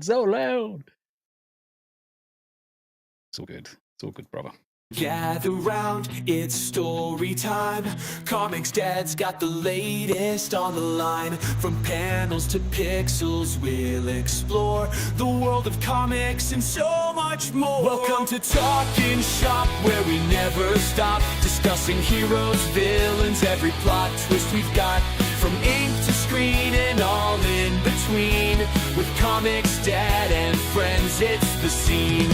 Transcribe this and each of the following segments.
so loud. It's all good. It's all good, brother. Gather round, it's story time. Comics Dad's got the latest on the line. From panels to pixels, we'll explore the world of comics and so much more. Welcome to Talkin Shop, where we never stop discussing heroes, villains, every plot twist we've got. From ink to screen and all in between. With Comics Dad and friends, it's the scene.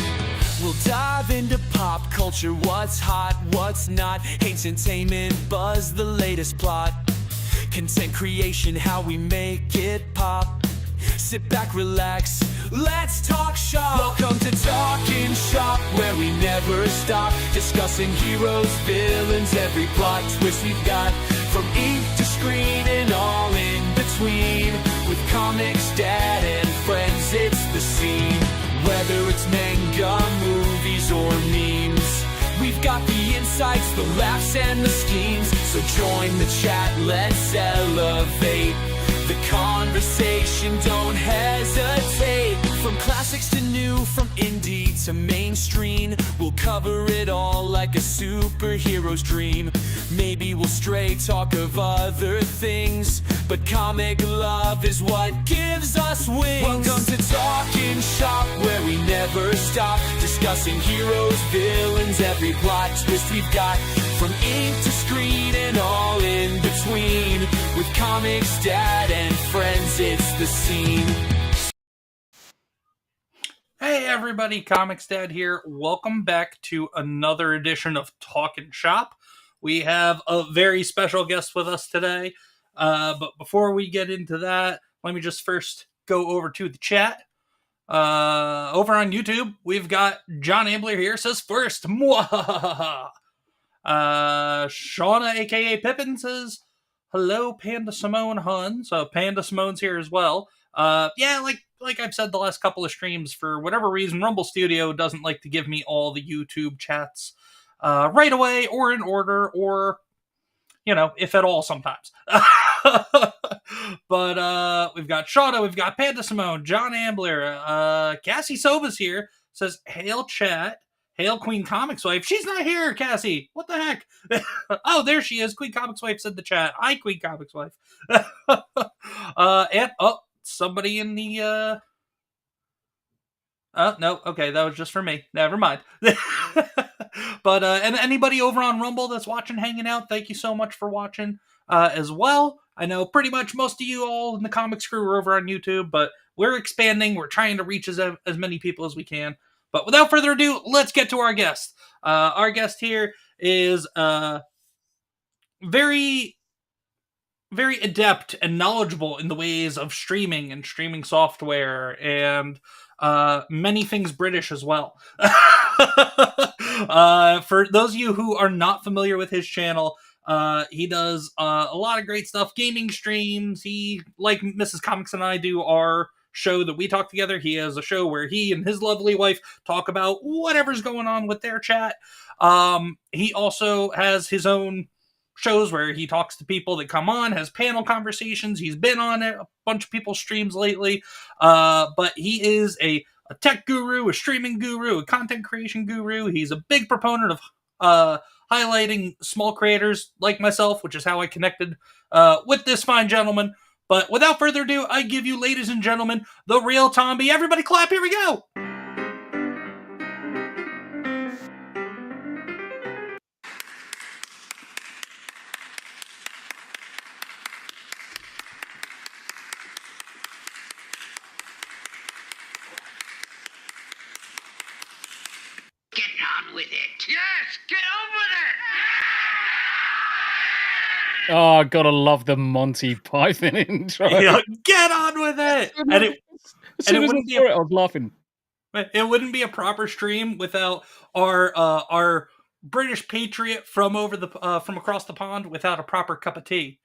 We'll dive into pop culture, what's hot, what's not. Entertainment, buzz, the latest plot. Content creation, how we make it pop. Sit back, relax, let's talk shop. Welcome to Talkin Shop, where we never stop discussing heroes, villains, every plot twist we've got. From ink to screen and all in between. With Comics Dad and friends, it's the scene. Whether it's manga, movies, or memes, we've got the insights, the laughs, and the schemes. So join the chat, let's elevate the conversation, don't hesitate. From classics to new, from indie to mainstream, we'll cover it all like a superhero's dream. Maybe we'll stray talk of other things, but comic love is what gives us wings. Welcome to Talkin Shop, where we never stop discussing heroes, villains, every plot twist we've got. From ink to screen and all in between. With Comics Dad and friends, it's the scene. Hey everybody, Comics Dad here. Welcome back to another edition of Talkin Shop. We have a very special guest with us today. But before we get into that, let me just first go over to the chat. Over on YouTube, we've got John Ambler here. Says first, Mwahaha. Shauna, aka Pippin, says hello, Panda Simone Hun. So Panda Simone's here as well. Yeah, like I've said the last couple of streams, for whatever reason, Rumble Studio doesn't like to give me all the YouTube chats right away or in order, or if at all sometimes. But we've got Shauna, we've got Panda Simone, John Ambler, Cassie Soba's here. Says hail chat. Hail Queen Comics Wife. She's not here, Cassie. What the heck? Oh, there she is. Queen Comics Wife said the chat. Hi, Queen Comics Wife. And somebody in the no, okay, that was just for me. Never mind. But and anybody over on Rumble that's watching, hanging out, thank you so much for watching as well. I know pretty much most of you all in the comics crew are over on YouTube, but we're expanding. We're trying to reach as many people as we can. But without further ado, let's get to our guest. Our guest here is very, very adept and knowledgeable in the ways of streaming and streaming software and many things British as well. For those of you who are not familiar with his channel, he does a lot of great stuff. Gaming streams. He, like Mrs. Comics and I, do our show that we talk together. He has a show where he and his lovely wife talk about whatever's going on with their chat. He also has his own shows where he talks to people that come on, has panel conversations. He's been on a bunch of people's streams lately. But he is a tech guru, a streaming guru, a content creation guru. He's a big proponent of highlighting small creators like myself, which is how I connected with this fine gentleman. But without further ado, I give you, ladies and gentlemen, the Real Tombi. Everybody clap, here we go! Get on with it. Yes, get on with it! Oh, gotta love the Monty Python intro. Yeah, get on with it! As soon as I saw it, I was laughing. It wouldn't be a proper stream without our British patriot from across the pond without a proper cup of tea.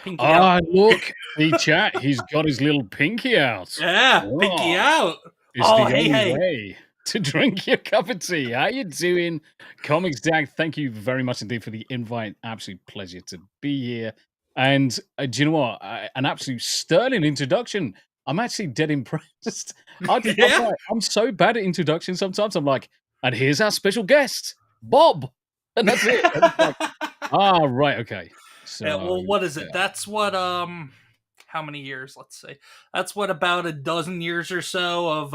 Pinky out. Look, the chat. He's got his little pinky out. Yeah, pinky out. It's the only way to drink your cup of tea. How you doing, Comics Dad? Thank you very much indeed for the invite. Absolute pleasure to be here. And do you know what? An absolute sterling introduction. I'm actually dead impressed. Yeah. I'm so bad at introductions sometimes. I'm like, and here's our special guest, Bob. And that's it. And it's like, right, okay. So, Yeah, well, what is it? yeah. That's what how many years? Let's see. That's what about a dozen years or so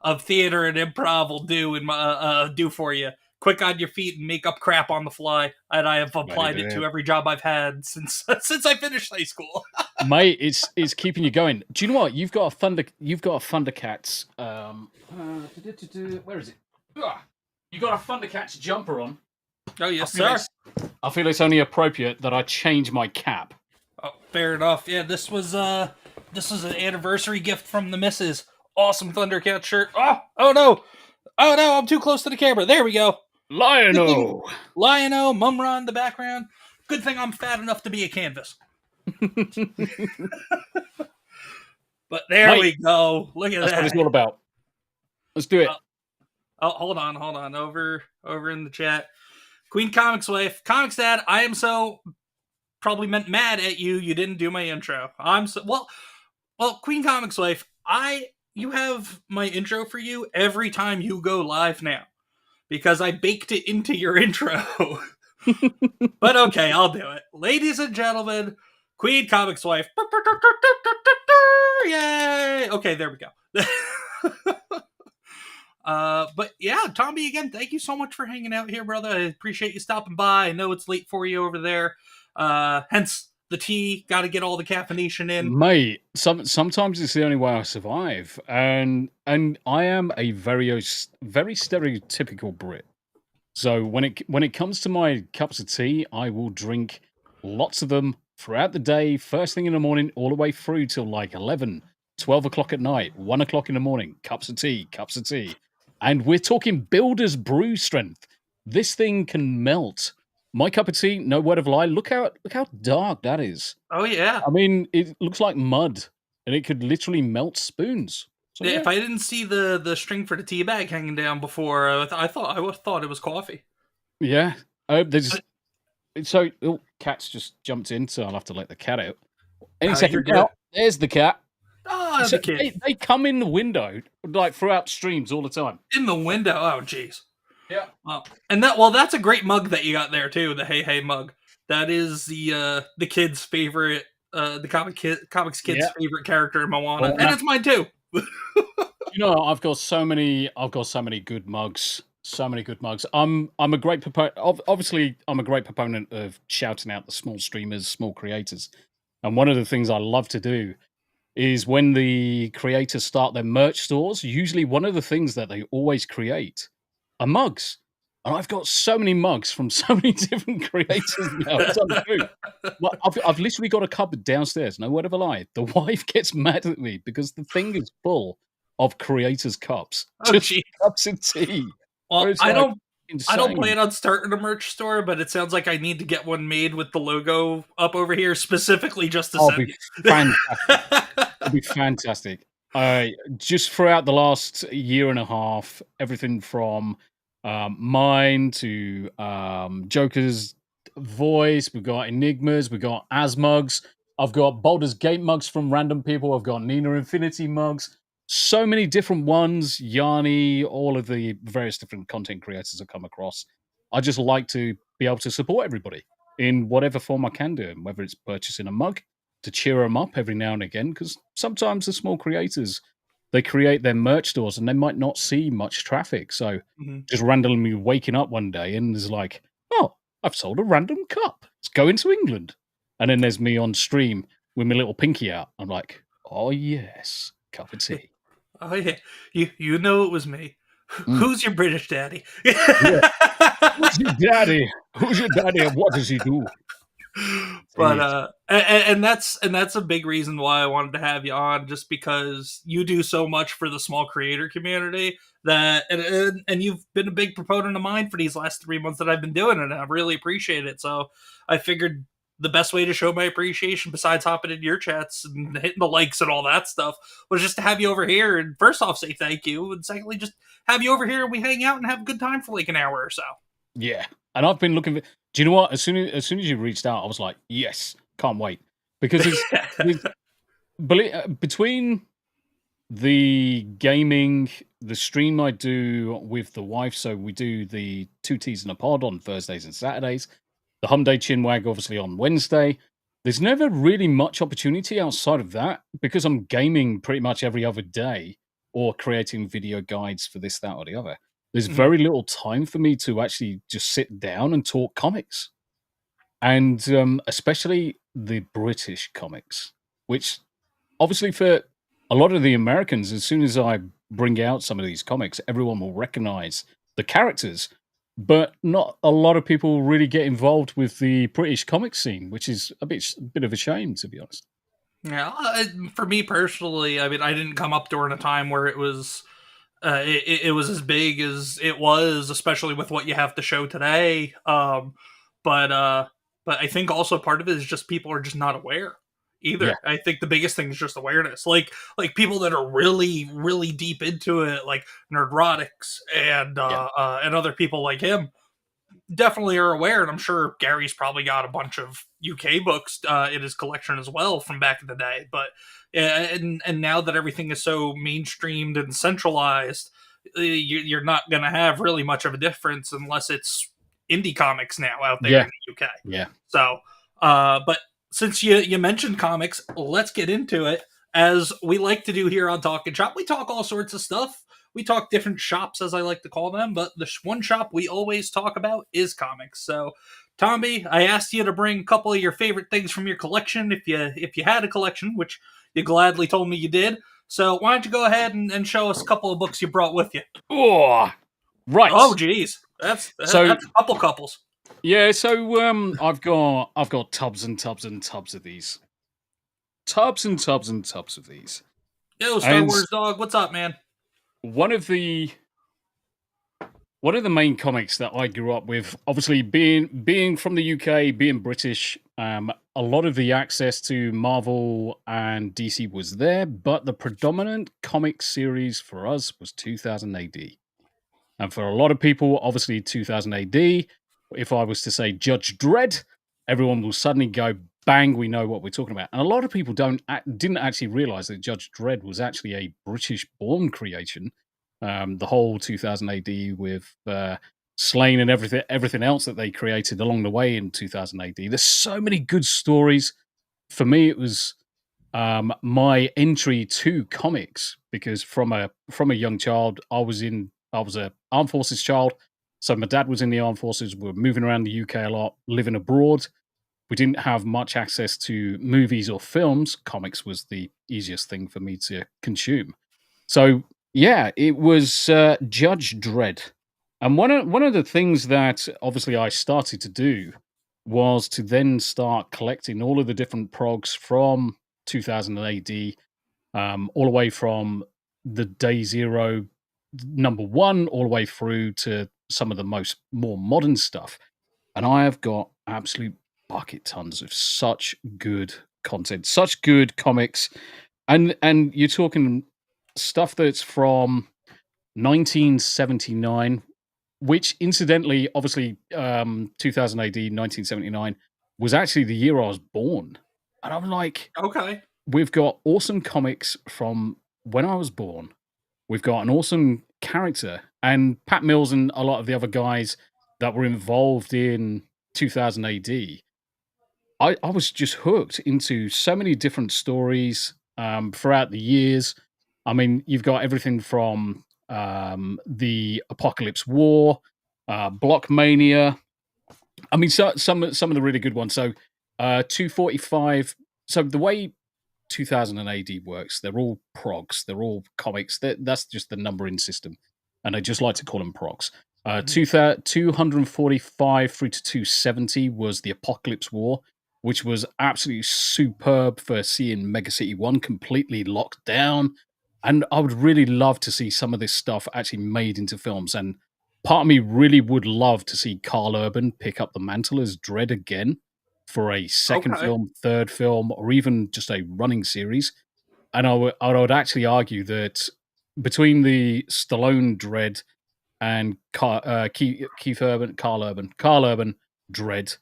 of theater and improv will do in my do for you. Quick on your feet and make up crap on the fly. And I have applied it to every job I've had since I finished high school. Mate, it's keeping you going. Do you know what? You've got a Thundercats. Where is it? You got a Thundercats jumper on. Oh yes, sir. I feel it's only appropriate that I change my cap. Oh, fair enough. Yeah, this was an anniversary gift from the missus. Awesome Thundercat shirt. Oh no, I'm too close to the camera. There we go. Lion-O, Mumra in the background. Good thing I'm fat enough to be a canvas. But there we go. Look at that's that. what it's all about. Let's do it. Hold on. Over in the chat. Queen Comics Wife. Comics Dad, I am so probably meant mad at you. You didn't do my intro. I'm so well, Queen Comics Wife, you have my intro for you every time you go live now. Because I baked it into your intro. But okay, I'll do it. Ladies and gentlemen, Queen Comics Wife. Yay! Okay, there we go. But yeah, Tombi, again, thank you so much for hanging out here, brother. I appreciate you stopping by. I know it's late for you over there. Hence the tea. Got to get all the caffeination in. Mate, sometimes it's the only way I survive. And I am a very stereotypical Brit. So when it comes to my cups of tea, I will drink lots of them throughout the day, first thing in the morning, all the way through till like 11, 12 o'clock at night, 1 o'clock in the morning, cups of tea. And we're talking Builder's Brew strength. This thing can melt. My cup of tea, no word of lie. Look how dark that is. Oh yeah. I mean, it looks like mud, and it could literally melt spoons. So, yeah. If I didn't see the string for the tea bag hanging down before, I thought it was coffee. Yeah. Cat's just jumped in, so I'll have to let the cat out. Any second. There's the cat. Oh, the kid. They come in the window like throughout streams all the time. In the window. Oh, jeez. Yeah. And that's a great mug that you got there too. The Hey mug. That is the kids' favorite, the comics kids' favorite character in Moana, and it's mine too. I've got so many good mugs. So many good mugs. I'm a great proponent. Obviously, I'm a great proponent of shouting out the small streamers, small creators. And one of the things I love to do is when the creators start their merch stores, usually one of the things that they always create are mugs. And I've got so many mugs from so many different creators now. It's untrue. Well, I've literally got a cupboard downstairs. No word of a lie. The wife gets mad at me because the thing is full of creators' cups. Just cups of tea. Well, I don't plan on starting a merch store, but it sounds like I need to get one made with the logo up over here specifically just to send you. It'll be fantastic. Just throughout the last year and a half, everything from mine to Joker's voice, we've got Enigmas, we've got Asmugs, I've got Baldur's Gate mugs from random people, I've got Nina Infinity mugs. So many different ones, Yanni, all of the various different content creators I've come across. I just like to be able to support everybody in whatever form I can do, whether it's purchasing a mug to cheer them up every now and again, because sometimes the small creators, they create their merch stores and they might not see much traffic. So just randomly waking up one day and there's like, oh, I've sold a random cup. It's going to England. And then there's me on stream with my little pinky out. I'm like, oh yes, cup of tea. Oh yeah, you know it was me. Who's your British daddy? Who's your daddy? Who's your daddy, and what does he do? But and that's a big reason why I wanted to have you on, just because you do so much for the small creator community that and you've been a big proponent of mine for these last 3 months that I've been doing it, and I really appreciate it. So I figured the best way to show my appreciation, besides hopping in your chats and hitting the likes and all that stuff, was just to have you over here and first off say thank you, and secondly just have you over here and we hang out and have a good time for like an hour or so. Yeah, and I've been looking for. Do you know what? As soon as you reached out, I was like, yes, can't wait, because it's between the gaming, the stream I do with the wife, so we do the Two Teas in a Pod on Thursdays and Saturdays, the Hum Day Chinwag obviously on Wednesday. There's never really much opportunity outside of that because I'm gaming pretty much every other day or creating video guides for this, that, or the other. There's Mhm. very little time for me to actually just sit down and talk comics. And especially the British comics, which obviously for a lot of the Americans, as soon as I bring out some of these comics, everyone will recognize the characters, but not a lot of people really get involved with the British comic scene, which is a bit of a shame, to be honest. Yeah, for me personally, I mean, I didn't come up during a time where it was it was as big as it was, especially with what you have to show today. But but I think also part of it is just people are just not aware Yeah, either. I think the biggest thing is just awareness. Like people that are really deep into it, like Nerdrotics yeah, and other people like him definitely are aware, and I'm sure Gary's probably got a bunch of UK books in his collection as well from back in the day. But and now that everything is so mainstreamed and centralized, you're not going to have really much of a difference unless it's indie comics now out there yeah, in the UK. yeah. So, but since you mentioned comics, let's get into it. As we like to do here on Talkin' Shop, we talk all sorts of stuff. We talk different shops, as I like to call them, but the one shop we always talk about is comics. So, Tombi, I asked you to bring a couple of your favorite things from your collection, if you had a collection, which you gladly told me you did. So, why don't you go ahead and show us a couple of books you brought with you? Oh, right. Oh, geez, So that's a couple couples. yeah, so I've got tubs and tubs and tubs of these, tubs and tubs and tubs of these, Yo, Star and Wars dog, what's up, man? one of the one of the main comics that I grew up with, obviously being from the UK, being British, a lot of the access to Marvel and DC was there, but the predominant comic series for us was 2000 AD. And for a lot of people, obviously 2000 AD, if I was to say Judge Dredd, everyone will suddenly go, bang, we know what we're talking about. And a lot of people didn't actually realize that Judge Dredd was actually a British-born creation. The whole 2000 AD with Slain and everything else that they created along the way in 2000 AD. There's so many good stories. For me, it was my entry to comics because from a young child, I was a armed forces child. So my dad was in the armed forces. We were moving around the UK a lot, living abroad. We didn't have much access to movies or films. Comics was the easiest thing for me to consume. So yeah, it was Judge Dredd, and one of the things that obviously I started to do was to then start collecting all of the different progs from 2000 AD, all the way from the Day Zero #1 all the way through to some of the more modern stuff. And I have got absolute bucket tons of such good content, such good comics, and you're talking stuff that's from 1979, which incidentally, obviously, 2000 AD, 1979 was actually the year I was born. And I'm like, Okay. we've got awesome comics from when I was born. We've got an awesome character, and Pat Mills and a lot of the other guys that were involved in 2000 AD. I was just hooked into so many different stories throughout the years. I mean, you've got everything from the Apocalypse War, Blockmania. I mean, some of the really good ones. So, 245. So the way 2000 AD works, they're all progs. They're all comics. That's just the numbering system, and I just like to call them progs. Mhm. 245 through to 270 was the Apocalypse War, which was absolutely superb for seeing Mega City 1 completely locked down. And I would really love to see some of this stuff actually made into films. And part of me really would love to see Carl Urban pick up the mantle as Dredd again for a second Okay. film, third film, or even just a running series. And I would actually argue that between the Stallone Dredd and Keith Urban, Carl Urban Dredd,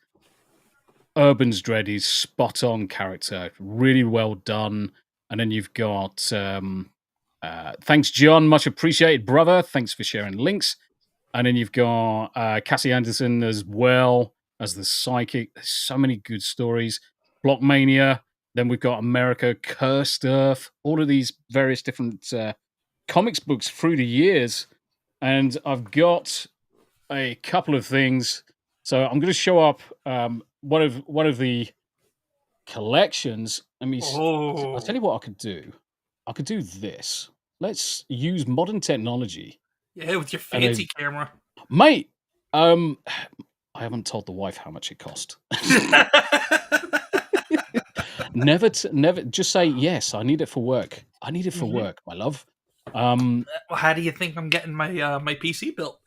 Urban's Dredd is spot on character, really well done. And then you've got Thanks, John. Much appreciated, brother. Thanks for sharing links. And then you've got Cassie Anderson as well as the psychic. There's so many good stories. Blockmania. Then we've got America, Cursed Earth. All of these various different comics books through the years. And I've got a couple of things. So I'm going to show up one of the collections. I'll tell you what I could do. I could do this. Let's use modern technology. Yeah, with your fancy camera. Mate, I haven't told the wife how much it cost. Never just say, yes, I need it for work. I need it for work, my love. Well, how do you think I'm getting my my PC built?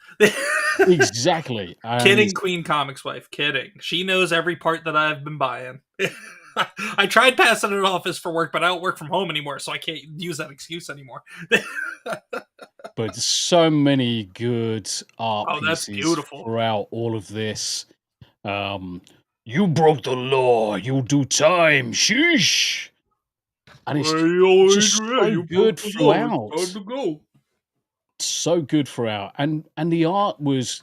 Exactly. Kidding, Queen Comics wife. Kidding. She knows every part that I've been buying. I tried passing it off as for work, but I don't work from home anymore, so I can't use that excuse anymore. But so many good art that's pieces beautiful. throughout all of this. You broke the law. You do time. Sheesh. And it's just so good throughout. Time to go. So good throughout. And the art was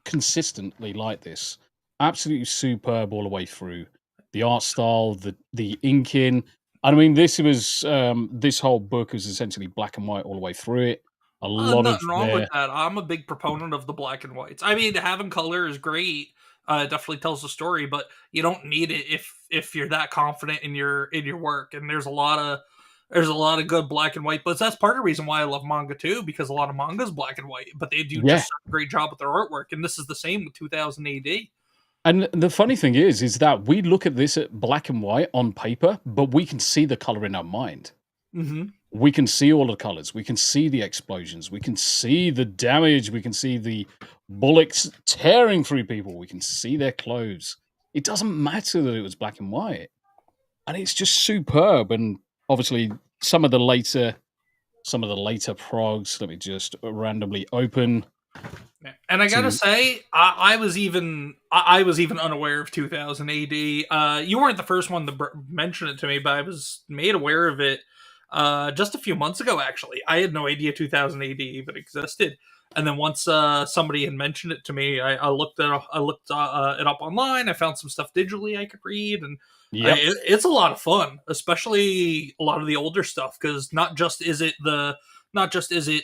consistently like this. Absolutely superb all the way through. The art style, the inking. I mean, this was this whole book is essentially black and white all the way through it. A lot nothing wrong with that. I'm a big proponent of the black and whites. I mean, having color is great. It definitely tells the story, but you don't need it if you're that confident in your work. And there's a lot of good black and white, but that's part of the reason why I love manga too, because a lot of manga is black and white, but they do just a great job with their artwork. And this is the same with 2000 AD. And the funny thing is that we look at this at black and white on paper, but we can see the color in our mind. Mm-hmm. We can see all the colors. We can see the explosions. We can see the damage. We can see the bullets tearing through people. We can see their clothes. It doesn't matter that it was black and white. And it's just superb. And obviously some of the later progs, let me just randomly open. And I gotta say, I was even unaware of 2000 AD. You weren't the first one to mention it to me, but I was made aware of it just a few months ago. Actually, I had no idea 2000 AD even existed. And then once somebody had mentioned it to me, I looked it up online. I found some stuff digitally I could read, and it's a lot of fun, especially a lot of the older stuff, because not just is it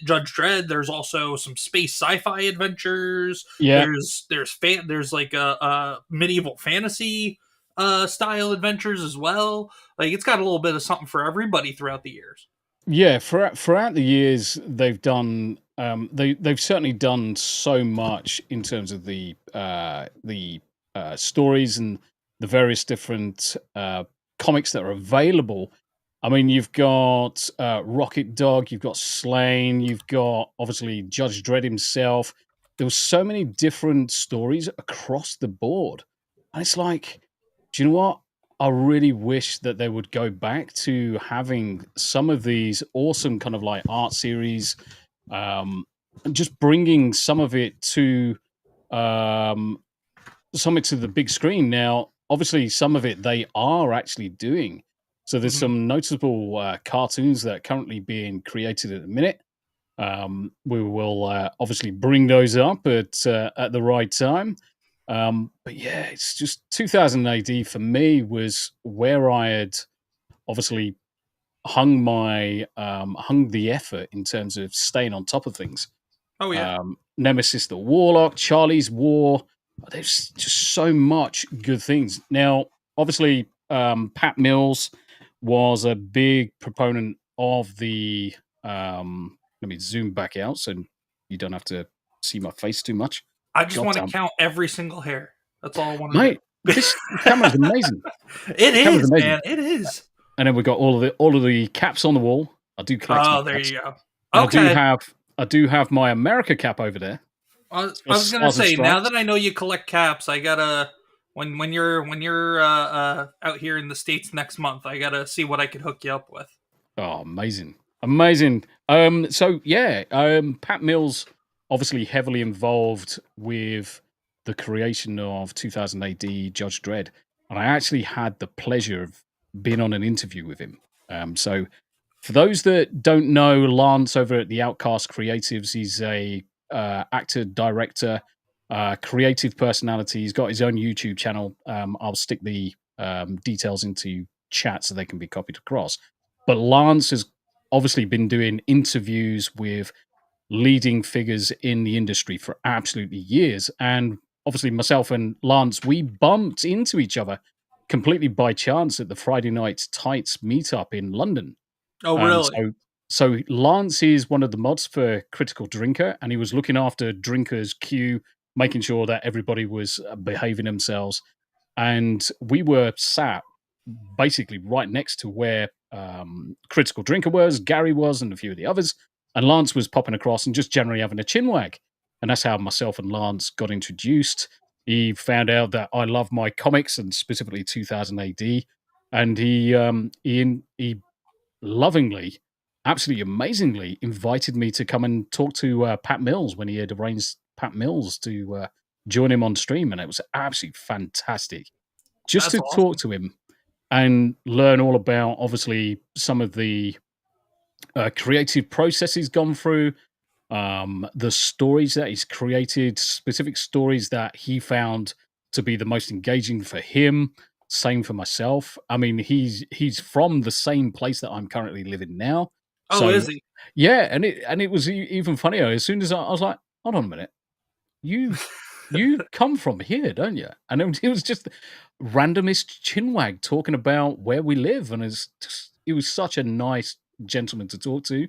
Judge Dredd. There's also some space sci-fi adventures. Yeah. There's like a medieval fantasy style adventures as well. Like, it's got a little bit of something for everybody throughout the years. Yeah, throughout the years, they've done. They've certainly done so much in terms of the stories and the various different comics that are available. I mean, you've got Rocket Dog, you've got Slain, you've got obviously Judge Dredd himself. There were so many different stories across the board. And it's like, do you know what? I really wish that they would go back to having some of these awesome kind of like art series, and just bringing some of it to the big screen. Now, obviously, some of it they are actually doing. So there's some noticeable cartoons that are currently being created at the minute. We will obviously bring those up at the right time. But yeah, it's just 2000 AD for me was where I had obviously hung the effort in terms of staying on top of things. Oh yeah. Nemesis the Warlock, Charlie's War. There's just so much good things. Now, obviously, Pat Mills was a big proponent of the let me zoom back out so you don't have to see my face too much. I just want to count every single hair. That's all I want to do. This camera's amazing. It is, man. It is. And then we've got all of the caps on the wall. I do collect. Oh, there you go. Okay. I do have my America cap over there. I was gonna say, now that I know you collect caps, I gotta when you're out here in the States next month, I gotta see what I could hook you up with. Oh, amazing. So yeah, Pat Mills obviously heavily involved with the creation of 2000 AD Judge Dredd, and I actually had the pleasure of being on an interview with him. So For those that don't know, Lance over at the Outcast Creatives, he's a actor, director, creative personality. He's got his own YouTube channel. I'll stick the details into chat so they can be copied across. But Lance has obviously been doing interviews with leading figures in the industry for absolutely years. And obviously, myself and Lance, we bumped into each other completely by chance at the Friday Night Tights meetup in London. Oh, Um, really? so Lance is one of the mods for Critical Drinker, and he was looking after Drinker's queue, making sure that everybody was behaving themselves. And we were sat basically right next to where Critical Drinker was, Gary was, and a few of the others. And Lance was popping across and just generally having a chinwag. And that's how myself and Lance got introduced. He found out that I love my comics, and specifically 2000 AD. And he lovingly, absolutely amazingly invited me to come and talk to Pat Mills when he had arranged Pat Mills to join him on stream. And it was absolutely fantastic just That's to awesome. talk to him and learn all about, obviously, some of the creative process he's gone through, the stories that he's created, specific stories that he found to be the most engaging for him. Same for myself. I mean, he's from the same place that I'm currently living now. Oh, So is he? yeah, and it was even funnier. As soon as I was like, hold on a minute, you come from here, don't you? And it was just randomist chinwag talking about where we live, and it was such a nice gentleman to talk to.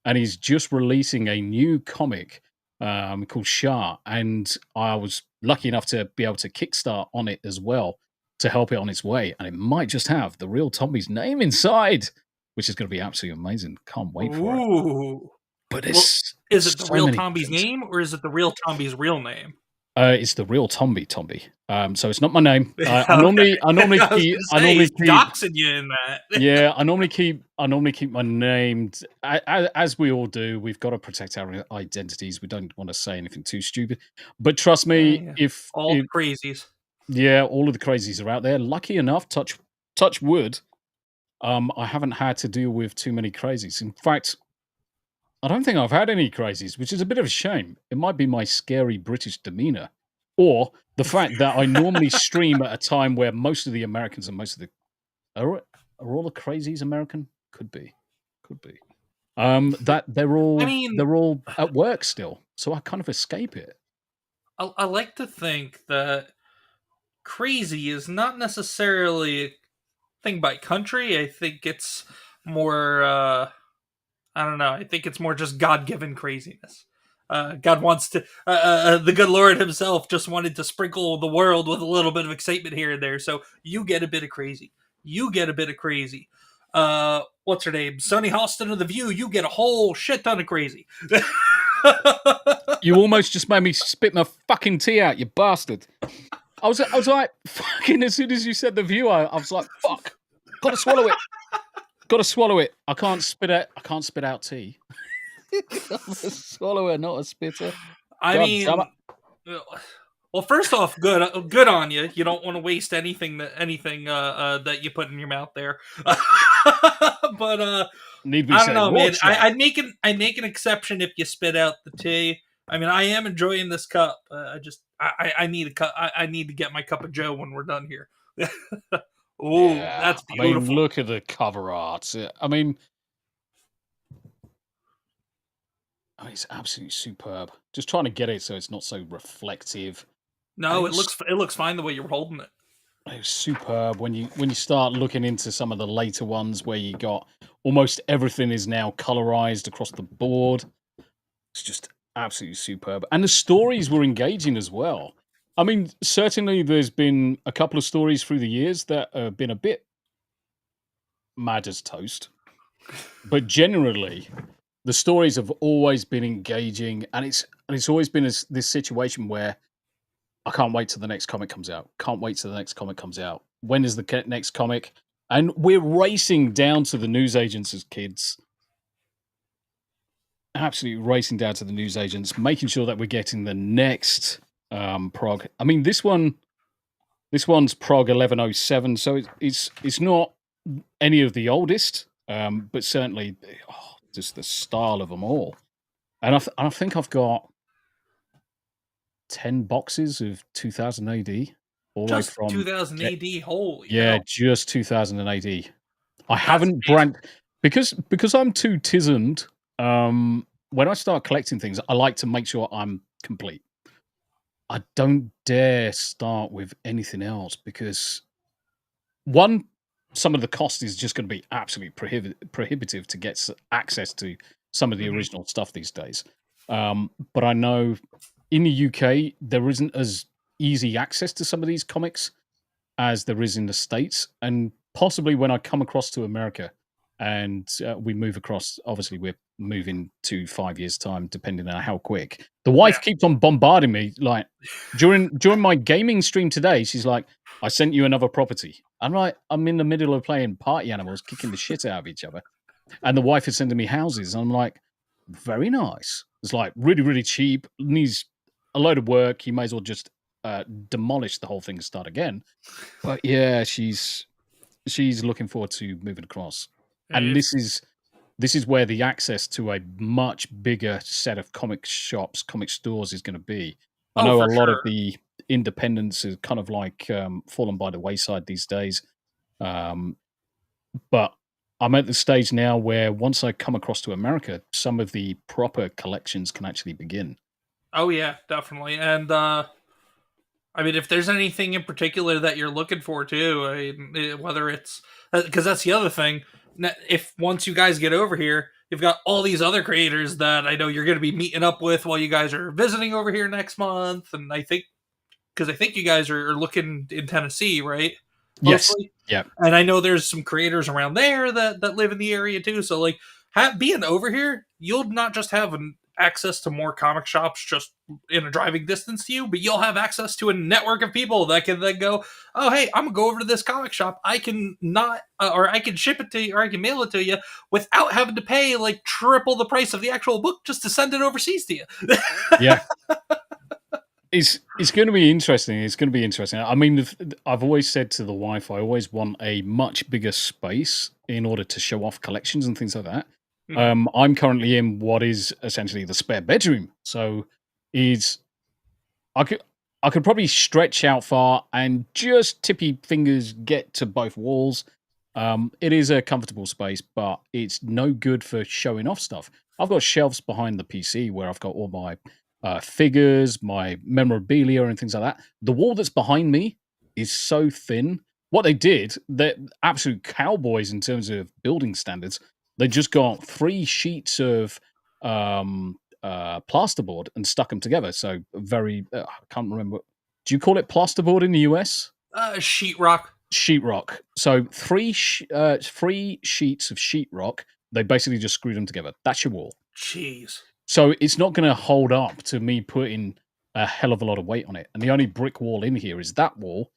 And he's just releasing a new comic called Shah, and I was lucky enough to be able to kickstart on it as well to help it on its way, and it might just have the Real Tombi's name inside, which is going to be absolutely amazing. Can't wait for it. Ooh. But Well, it's is it the so Real many Tombi's things. name, or is it the Real Tombi's real name? It's the Real Tombi. So it's not my name. I Okay. normally I was keep. gonna I say, normally he's keep. doxing you in that. Yeah, I normally keep my name, as we all do. We've got to protect our identities. We don't want to say anything too stupid. But trust me, Yeah. if All the crazies. yeah, all of the crazies are out there. Lucky enough, touch wood, I haven't had to deal with too many crazies. In fact, I don't think I've had any crazies, which is a bit of a shame. It might be my scary British demeanor, or the fact that I normally stream at a time where most of the Americans and most of the are all the crazies American? Could be. That they're all at work still, so I kind of escape it. I like to think that crazy is not necessarily a thing by country. I think it's more, I don't know. I think it's more just God given craziness. God wants to, the good Lord himself just wanted to sprinkle the world with a little bit of excitement here and there. So you get a bit of crazy. You get a bit of crazy. What's her name? Sonny Hostin of The View. You get a whole shit ton of crazy. You almost just made me spit my fucking tea out, you bastard. I was like, fucking, as soon as you said The View, I was like, fuck, gotta swallow it. I can't spit out tea. I'm a swallower, not a spitter. I God mean, damn it. well, first off, good on you. You don't want to waste anything that you put in your mouth there. But Need we I say don't know, man. watch that? I'd make an exception if you spit out the tea. I mean, I am enjoying this cup. I need a cup. I need to get my cup of Joe when we're done here. Oh, Yeah, that's I mean, beautiful. look at the cover art. I mean, it's absolutely superb. Just trying to get it so it's not so reflective. No, It's- it looks fine the way you're holding it. It's superb when you start looking into some of the later ones where you got almost everything is now colorized across the board. It's just absolutely superb, and the stories were engaging as well. I mean, certainly there's been a couple of stories through the years that have been a bit mad as toast, but generally the stories have always been engaging, and it's always been this situation where I can't wait till the next comic comes out. When is the next comic? And we're racing down to the newsagents as kids. Absolutely racing down to the newsagents, making sure that we're getting the next prog. I mean, this one's prog 1107, so it's not any of the oldest. But certainly, just the style of them all. And I think I've got 10 boxes of 2000 AD, all the way Just from 2000 AD. Holy yeah, hell! just 2000 AD. I That's haven't amazing. because I'm too tizzoned. When I start collecting things, I like to make sure I'm complete. I don't dare start with anything else because one, some of the cost is just going to be absolutely prohibitive to get access to some of the Mhm. original stuff these days. But I know in the UK there isn't as easy access to some of these comics as there is in the States, and possibly when I come across to America and we move across, obviously we're moving to 5 years' time, depending on how quick. The Yeah. wife keeps on bombarding me, like during my gaming stream today. She's like, "I sent you another property." I'm like, I'm in the middle of playing party animals, kicking the shit out of each other, and the wife is sending me houses. I'm like, very nice. It's like really, really cheap. Needs a load of work. You may as well just demolish the whole thing and start again. But yeah, she's looking forward to moving across, and If this is where the access to a much bigger set of comic shops, comic stores is going to be. I Oh, know a for lot of sure. the independents is kind of like fallen by the wayside these days, um, but I'm at the stage now where once I come across to America, some of the proper collections can actually begin. Oh yeah, definitely. And I mean, if there's anything in particular that you're looking for too, I mean, whether it's because that's the other thing. If once you guys get over here, you've got all these other creators that I know you're going to be meeting up with while you guys are visiting over here next month, and I think because I think you guys are looking in Tennessee, right? Yes. Mostly, Yeah. and I know there's some creators around there that live in the area too. So like, being over here, you'll not just have access to more comic shops just in a driving distance to you, but you'll have access to a network of people that can then go, oh hey, I'm gonna go over to this comic shop. I can not, or I can ship it to you, or I can mail it to you without having to pay like triple the price of the actual book just to send it overseas to you. Yeah. It's going to be interesting. It's going to be interesting. I mean, I've always said to the wife, I always want a much bigger space in order to show off collections and things like that. Mhm. I'm currently in what is essentially the spare bedroom, so is I could I could probably stretch out far and just tippy fingers get to both walls. It is a comfortable space, but it's no good for showing off stuff. I've got shelves behind the PC where I've got all my figures, my memorabilia, and things like that. The wall that's behind me is so thin. What they did, they're absolute cowboys in terms of building standards. They just got 3 sheets of plasterboard and stuck them together. So very, I can't remember. Do you call it plasterboard in the US? Sheetrock. Sheetrock. So 3 sheets of sheetrock. They basically just screwed them together. That's your wall. Jeez. So it's not going to hold up to me putting a hell of a lot of weight on it. And the only brick wall in here is that wall.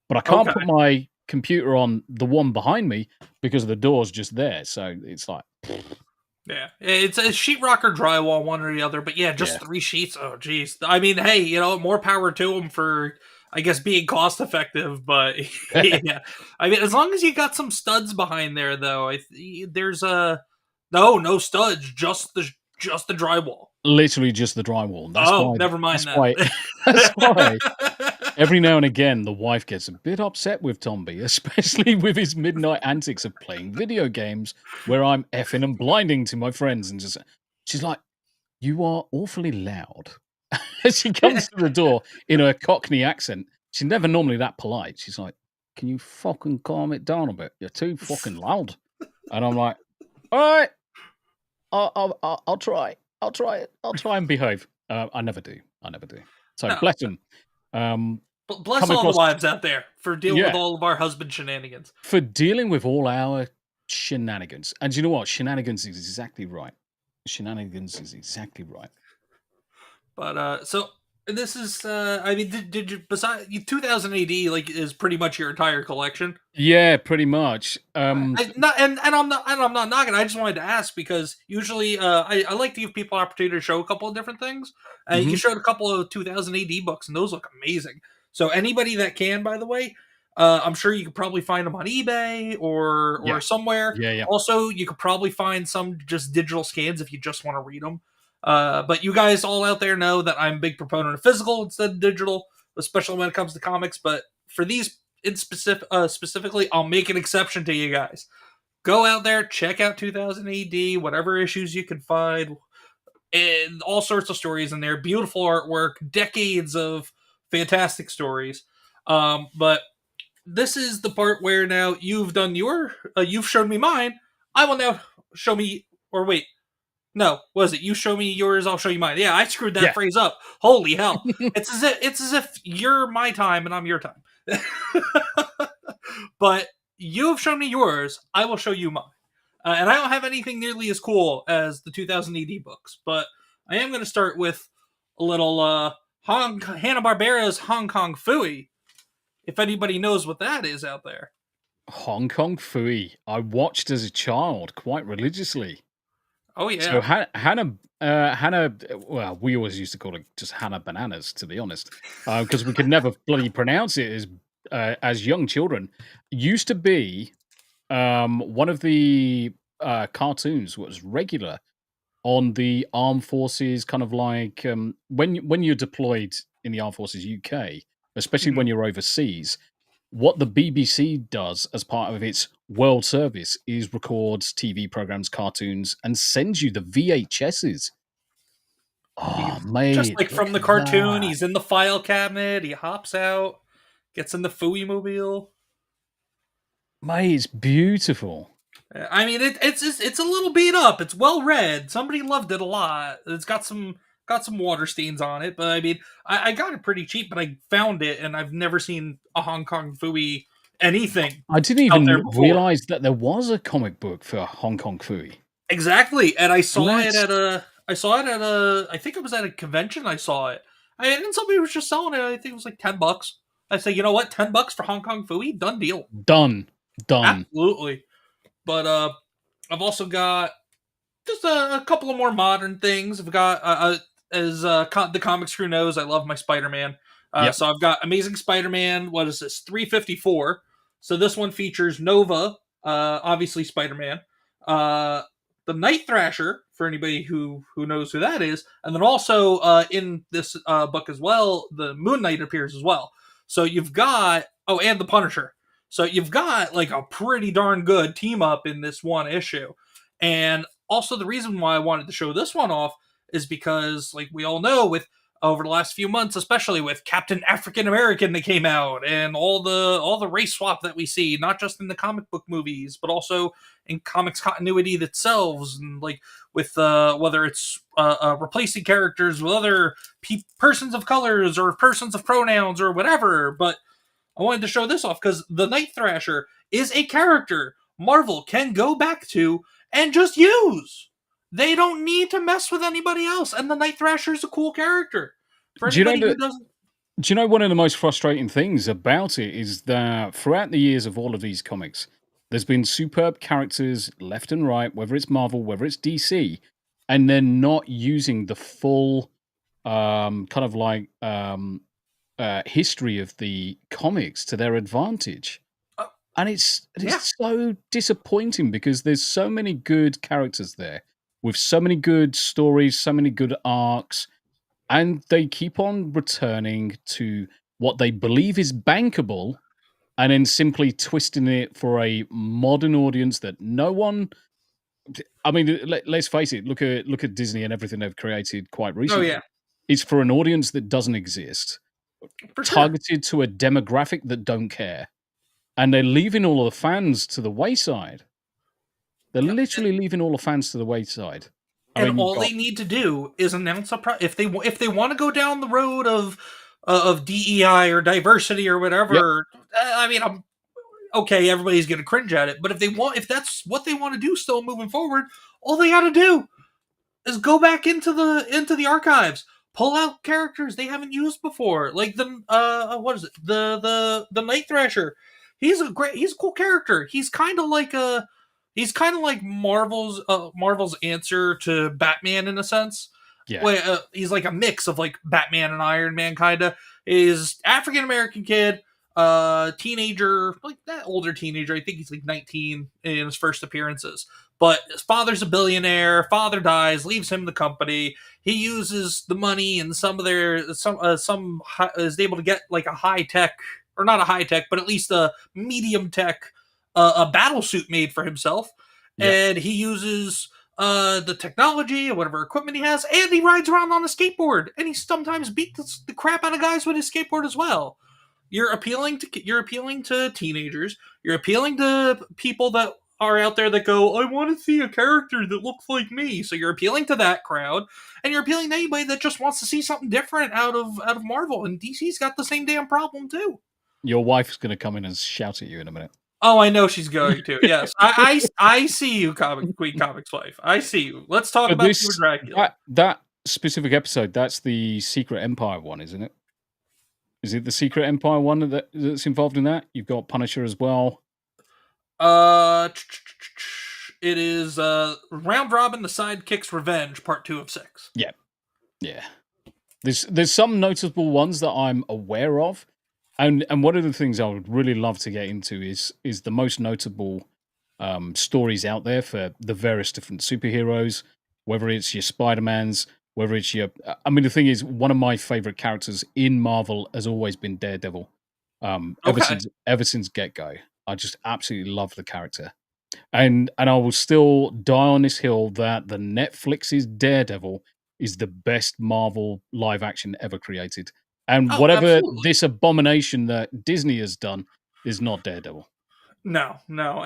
But I can't Okay. put my computer on the one behind me because the door's just there. So it's like, Yeah, it's a sheetrock or drywall, one or the other. But yeah, yeah. just 3 sheets. Oh, geez. I mean, hey, more power to them for, I guess, being cost effective. But yeah, I mean, as long as you got some studs behind there, though, there's a no studs, just the drywall. Literally just the drywall. Oh, never That's mind that. why that's why every now and again the wife gets a bit upset with Tombi, especially with his midnight antics of playing video games where I'm effing and blinding to my friends and just she's like, "You are awfully loud." As she comes to the door in a Cockney accent. She's never normally that polite. She's like, "Can you fucking calm it down a bit? You're too fucking loud." And I'm like, "All right, I'll try. I'll try it. I'll try and behave." I never do. I never do. So No, bless him. bless Come all the across, wives out there for dealing with yeah, all of our husband shenanigans. for dealing with all our shenanigans. And you know what? Shenanigans is exactly right. Shenanigans is exactly right. But so this is I mean, did you besides 2000 AD like is pretty much your entire collection? Yeah, pretty much. Not, and I'm not knocking. I just wanted to ask because usually I like to give people an opportunity to show a couple of different things. You Mhm. showed a couple of 2000 AD books, and those look amazing. So anybody that can, by the way, I'm sure you could probably find them on eBay or Yeah. somewhere. Yeah. Also, you could probably find some just digital scans if you just want to read them. But you guys all out there know that I'm a big proponent of physical instead of digital, especially when it comes to comics. But for these specifically, I'll make an exception to you guys. Go out there, check out 2000 AD, whatever issues you can find, and all sorts of stories in there. Beautiful artwork, decades of fantastic stories. But this is the part where now you've done you've shown me mine. I will now show me, or wait, no, was it you show me yours? I'll show you mine. Yeah, I screwed that Yeah. phrase up. Holy hell! It's as if you're my time and I'm your time. But you have shown me yours. I will show you mine. And I don't have anything nearly as cool as the 2000 AD books, but I am going to start with a little Hanna-Barbera's Hong Kong Phooey. If anybody knows what that is out there. Hong Kong Phooey. I watched as a child quite religiously. Oh yeah. So Hannah. Well, we always used to call it just Hannah Bananas, to be honest, because we could never bloody pronounce it as young children. Used to be one of the cartoons was regular on the armed forces, kind of like when you're deployed in the armed forces UK, especially when you're overseas. What the BBC does as part of its world service is records TV programs, cartoons, and sends you the VHSs. Oh, mate. Just like from the cartoon, he's in the file cabinet, he hops out, gets in the Phooey mobile. Mate, it's beautiful. I mean, it's a little beat up. It's well read. Somebody loved it a lot. It's got some water stains on it, but I mean, I got it pretty cheap, but I found it, and I've never seen a Hong Kong Phooey anything. I didn't even realize that there was a comic book for Hong Kong Phooey. Exactly, and I saw it at a. I think it was at a convention. I saw it, and somebody was just selling it. I think it was like $10. I say, you know what, $10 for Hong Kong Phooey, done deal. Done. Absolutely. But I've also got just a couple of more modern things. I've got the comics crew knows, I love my Spider-Man. So I've got Amazing Spider-Man. What is this? 354. So this one features Nova, obviously Spider-Man, the Night Thrasher, for anybody who knows who that is, and then also in this book as well, the Moon Knight appears as well. So you've got and the Punisher. So you've got like a pretty darn good team up in this one issue. And also the reason why I wanted to show this one off is because, like we all know, with over the last few months, especially with Captain African American that came out and all the race swap that we see, not just in the comic book movies, but also in comics continuity themselves, and like with whether it's replacing characters with other persons of colors or persons of pronouns or whatever. But I wanted to show this off because the Night Thrasher is a character Marvel can go back to and just use. They don't need to mess with anybody else, and the Night Thrasher is a cool character. For anybody who doesn't... Do you know one of the most frustrating things about it is that throughout the years of all of these comics, there's been superb characters left and right, whether it's Marvel, whether it's DC, and they're not using the full kind of like history of the comics to their advantage. And it's so disappointing because there's so many good characters there with so many good stories, so many good arcs, and they keep on returning to what they believe is bankable and then simply twisting it for a modern audience that no one... I mean, let's face it, look at Disney and everything they've created quite recently. Oh, yeah. It's for an audience that doesn't exist, targeted to a demographic that don't care. And they're leaving all of the fans to the wayside. They're literally leaving all the fans to the wayside. And all they need to do is announce if they want to go down the road of DEI or diversity or whatever. Yep. I mean, okay, everybody's going to cringe at it, but if that's what they want to do, still moving forward, all they got to do is go back into the archives, pull out characters they haven't used before, like the Night Thrasher. He's a cool character. He's kind of like Marvel's answer to Batman in a sense. Yeah. He's like a mix of like Batman and Iron Man, kind of. Is African American kid, teenager, like that older teenager. I think he's like 19 in his first appearances. But his father's a billionaire. Father dies, leaves him the company. He uses the money and some is able to get like a high tech, or not a high tech, but at least a medium tech, a battle suit made for himself, Yeah. and he uses the technology or whatever equipment he has, and he rides around on a skateboard, and he sometimes beats the crap out of guys with his skateboard as well. You're appealing to teenagers. You're appealing to people that are out there that go, I want to see a character that looks like me. So you're appealing to that crowd, and you're appealing to anybody that just wants to see something different out of Marvel. And DC's got the same damn problem too. Your wife's going to come in and shout at you in a minute. Oh, I know she's going to. Yes, I see you, Queen Comics wife. I see you. Let's talk about Fever Dracula. That specific episode, that's the Secret Empire one, isn't it? Is it the Secret Empire one that's involved in that? You've got Punisher as well. It is Round Robin, the Sidekick's Revenge, Part 2 of 6. Yeah. There's some notable ones that I'm aware of, and one of the things I would really love to get into is the most notable stories out there for the various different superheroes, whether it's your Spider-Mans, whether it's your... I mean, the thing is, one of my favorite characters in Marvel has always been Daredevil. Ever since get-go. I just absolutely love the character. And I will still die on this hill that the Netflix's Daredevil is the best Marvel live action ever created. And whatever absolutely. This abomination that Disney has done is not Daredevil. No.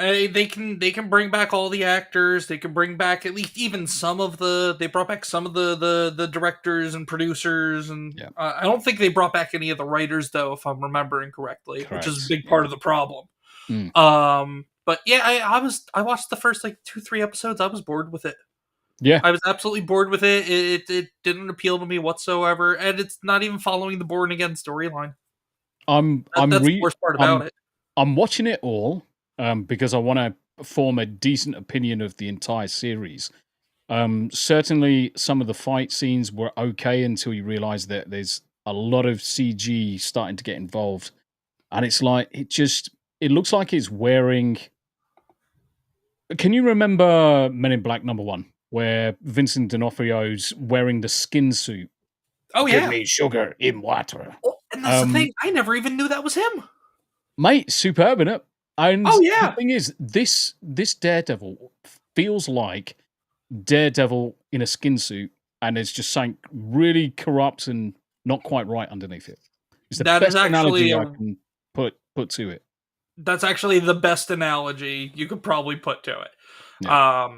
They can bring back all the actors. They can bring back at least even some of the... They brought back some of the directors and producers. And yeah. I don't think they brought back any of the writers, though, if I'm remembering correctly. Correct. Which is a big part of the problem. But yeah, I watched the first like 2-3 episodes. I was bored with it. Yeah, I was absolutely bored with it. It didn't appeal to me whatsoever, and it's not even following the Born Again storyline. That's the worst part about it. I'm watching it all because I want to form a decent opinion of the entire series. Certainly, some of the fight scenes were okay until you realize that there's a lot of CG starting to get involved, and it's like it looks like it's wearing... Can you remember Men in Black #1, where Vincent D'Onofrio's wearing the skin suit? Oh, yeah. Give me sugar in water. Oh, and that's the thing. I never even knew that was him. Mate, superb, innit? And yeah. The thing is, this Daredevil feels like Daredevil in a skin suit, and there's just something really corrupt and not quite right underneath it. It's the best analogy I can put to it. That's actually the best analogy you could probably put to it. Yeah.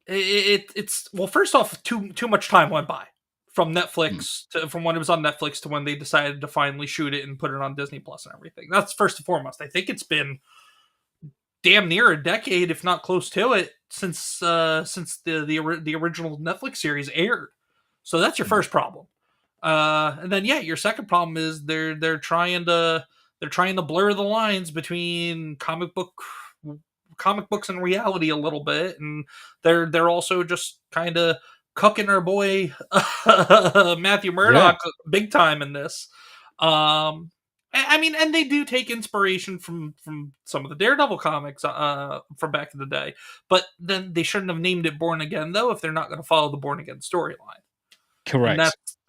It's well, first off, too much time went by from Netflix from when it was on Netflix to when they decided to finally shoot it and put it on Disney Plus and everything. That's first and foremost. I think it's been damn near a decade, if not close to it, since the original Netflix series aired. So that's your first problem. And then your second problem is they're trying to blur the lines between comic books and reality a little bit, and they're also just kind of cucking our boy Matthew Murdock big time in this. I mean, and they do take inspiration from some of the Daredevil comics from back in the day, but then they shouldn't have named it Born Again, though, if they're not going to follow the Born Again storyline. Correct.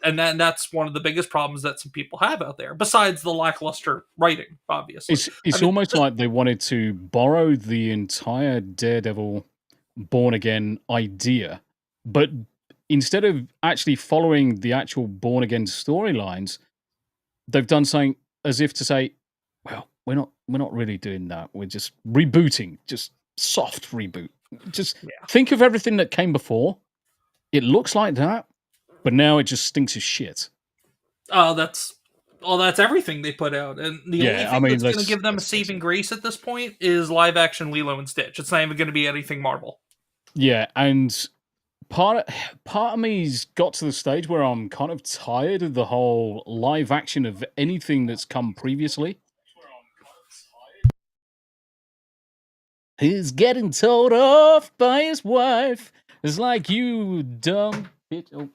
And that's one of the biggest problems that some people have out there, besides the lackluster writing, obviously. It's almost like they wanted to borrow the entire Daredevil Born Again idea, but instead of actually following the actual Born Again storylines, they've done something as if to say, well, we're not really doing that. We're just rebooting, just soft reboot. Just think of everything that came before. It looks like that, but now it just stinks of shit. That's everything they put out, and the only thing that's going to give them a saving grace at this point is live action Lilo and Stitch. It's not even going to be anything Marvel. Yeah, and part of me's got to the stage where I'm kind of tired of the whole live action of anything that's come previously. He's getting told off by his wife. It's like, you dumb bitch. Oh.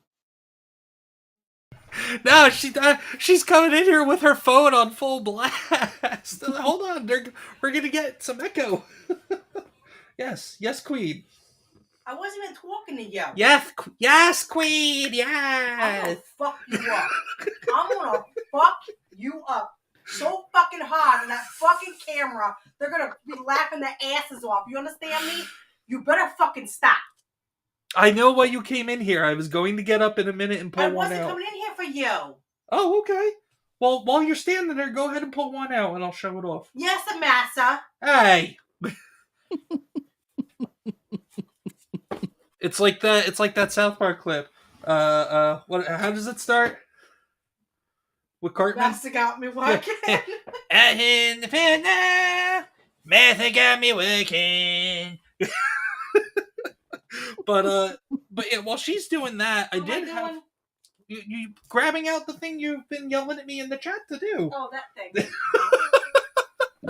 No, she's coming in here with her phone on full blast. Hold on, we're gonna get some echo. Yes, Queen. I wasn't even talking to you. Yes, Queen. I'm Yes. gonna fuck you up. I'm gonna fuck you up so fucking hard in that fucking camera. They're gonna be laughing their asses off. You understand me? You better fucking stop. I know why you came in here. I was going to get up in a minute and pull I one wasn't out. coming in here for you. Oh, okay. Well, while you're standing there, go ahead and pull one out, and I'll show it off. Yes, massa. Hey. It's like that South Park clip. What? How does it start? With Cartman? Massa got me working. In the pen now, Martha got me working. But yeah, while she's doing that, I did have you grabbing out the thing you've been yelling at me in the chat to do. Oh, that thing.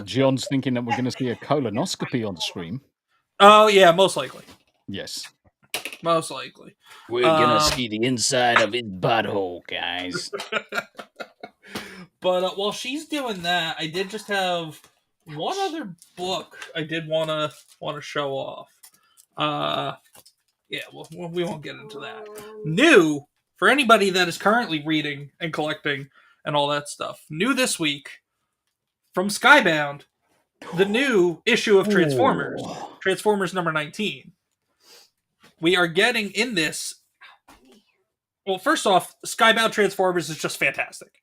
John's thinking that we're going to see a colonoscopy on stream. Oh yeah, most likely. Yes. Most likely. We're going to see the inside of his butthole, guys. But while she's doing that, I did just have one other book I did want to show off. Yeah, well, we won't get into that. New for anybody that is currently reading and collecting and all that stuff. New this week from Skybound, the new issue of Transformers, Transformers number 19. We are getting in this. Well, first off, Skybound Transformers is just fantastic.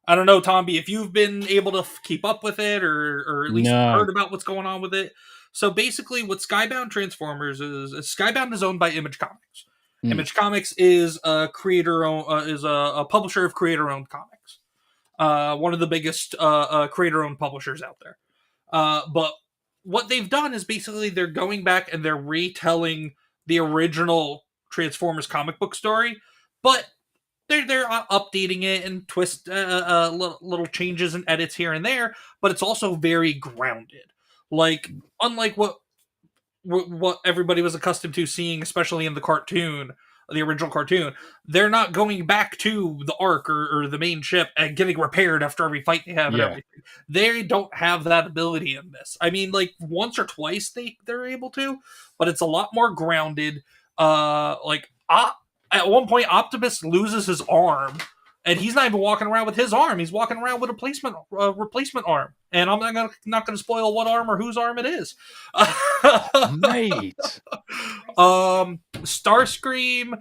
I don't know, Tombi, if you've been able to keep up with it or at least heard about what's going on with it. So basically, what Skybound Transformers is Skybound is owned by Image Comics. Image Comics is a publisher of creator-owned comics. One of the biggest creator-owned publishers out there. But what they've done is basically they're going back and they're retelling the original Transformers comic book story, but they're updating it and twist little changes and edits here and there. But it's also very grounded. Like, unlike what everybody was accustomed to seeing, especially in the cartoon, the original cartoon, they're not going back to the Ark or the main ship and getting repaired after every fight they have and everything. They don't have that ability in this. I mean, like, once or twice they're able to, but it's a lot more grounded. At one point, Optimus loses his arm, and he's not even walking around with his arm. He's walking around with a replacement arm. And I'm not gonna spoil what arm or whose arm it is. Mate. Starscream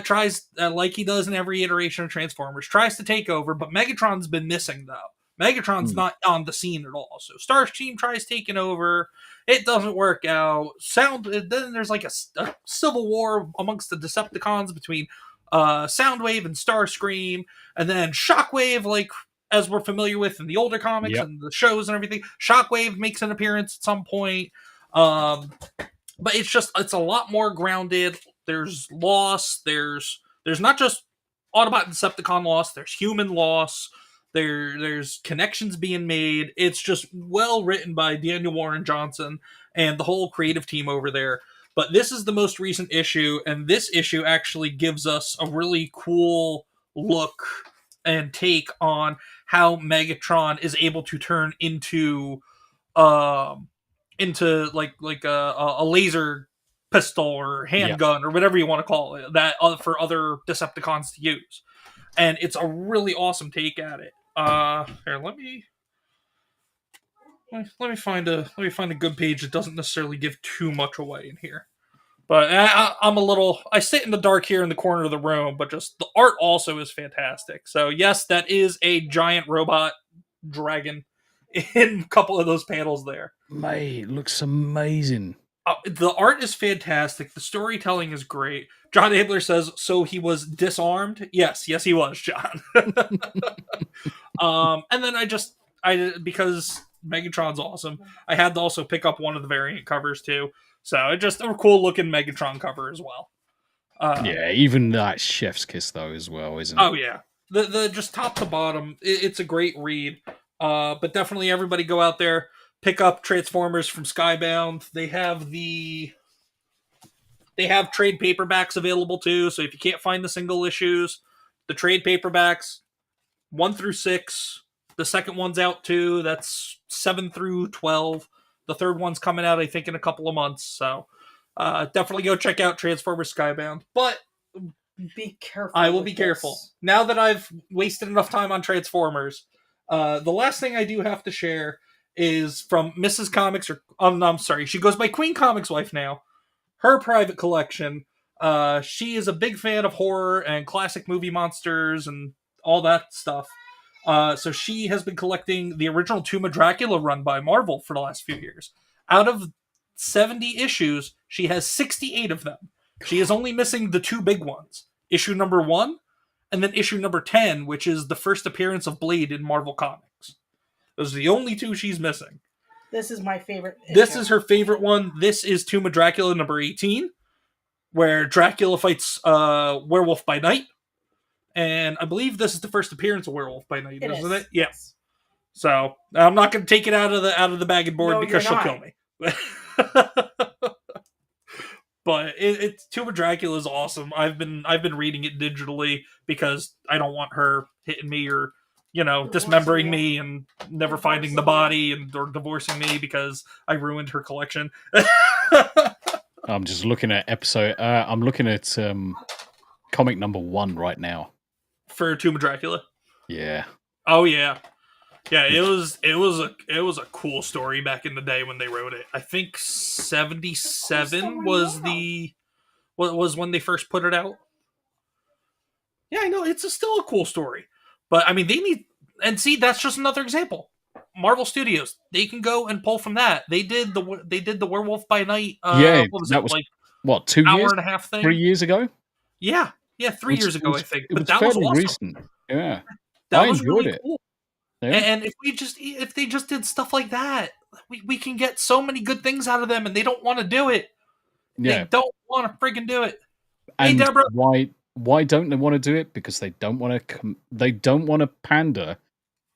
tries, like he does in every iteration of Transformers, tries to take over, but Megatron's been missing, though. Megatron's not on the scene at all. So Starscream tries taking over. It doesn't work out. Then there's like a civil war amongst the Decepticons between Soundwave and Starscream, and then Shockwave, like as we're familiar with in the older comics and the shows and everything. Shockwave makes an appearance at some point, but it's a lot more grounded. There's loss. There's not just Autobot and Decepticon loss. There's human loss. There's connections being made. It's just well written by Daniel Warren Johnson and the whole creative team over there. But this is the most recent issue, and this issue actually gives us a really cool look and take on how Megatron is able to turn into a laser pistol or handgun or whatever you want to call it, that for other Decepticons to use. And it's a really awesome take at it. Here, let me find a good page that doesn't necessarily give too much away in here. But I sit in the dark here in the corner of the room, but just the art also is fantastic. So yes, that is a giant robot dragon in a couple of those panels there. Mate, looks amazing. The art is fantastic. The storytelling is great. John Abler says, so he was disarmed? Yes, he was, John. And then because Megatron's awesome, I had to also pick up one of the variant covers too. So it's just a cool looking Megatron cover as well. Even that chef's kiss though as well, isn't it? Oh yeah. The just top to bottom, it's a great read. But definitely everybody go out there, pick up Transformers from Skybound. They have trade paperbacks available too, so if you can't find the single issues, the trade paperbacks, 1 through 6. The second one's out too. That's 7 through 12. The third one's coming out, I think, in a couple of months. So definitely go check out Transformers Skybound. But be careful. I will be careful. Now that I've wasted enough time on Transformers, the last thing I do have to share is from Mrs. Comics, or I'm sorry, she goes by Queen Comics Wife now. Her private collection. She is a big fan of horror and classic movie monsters and all that stuff. So she has been collecting the original Tomb of Dracula run by Marvel for the last few years. Out of 70 issues, she has 68 of them. She is only missing the 2 big ones. Issue number 1, and then issue number 10, which is the first appearance of Blade in Marvel Comics. Those are the only 2 she's missing. This is my favorite issue. This is her favorite one. This is Tomb of Dracula number 18, where Dracula fights Werewolf by Night. And I believe this is the first appearance of Werewolf by Night, isn't it? Yes. So I'm not going to take it out of the bag and board because she'll kill me. But it's Tomb of Dracula is awesome. I've been reading it digitally because I don't want her hitting me or dismembering me and never finding the body or divorcing me because I ruined her collection. I'm just looking at I'm looking at comic number 1 right now. For Tomb of Dracula. Yeah. Oh yeah. Yeah, it was a cool story back in the day when they wrote it. I think 77 was when they first put it out. Yeah, I know it's still a cool story. But I mean, they need, and see, that's just another example. Marvel Studios, they can go and pull from that. They did the Werewolf by Night. That was like what, 2 hour years, and a half thing, 3 years ago. Yeah, 3 years ago, I think. But that was was awesome. recent. Yeah, I was enjoyed really it. Cool. Yeah. And if they just did stuff like that, we can get so many good things out of them, and they don't want to do it. Yeah. They don't want to friggin' do it. And hey, Deborah, why don't they want to do it? Because they don't want to pander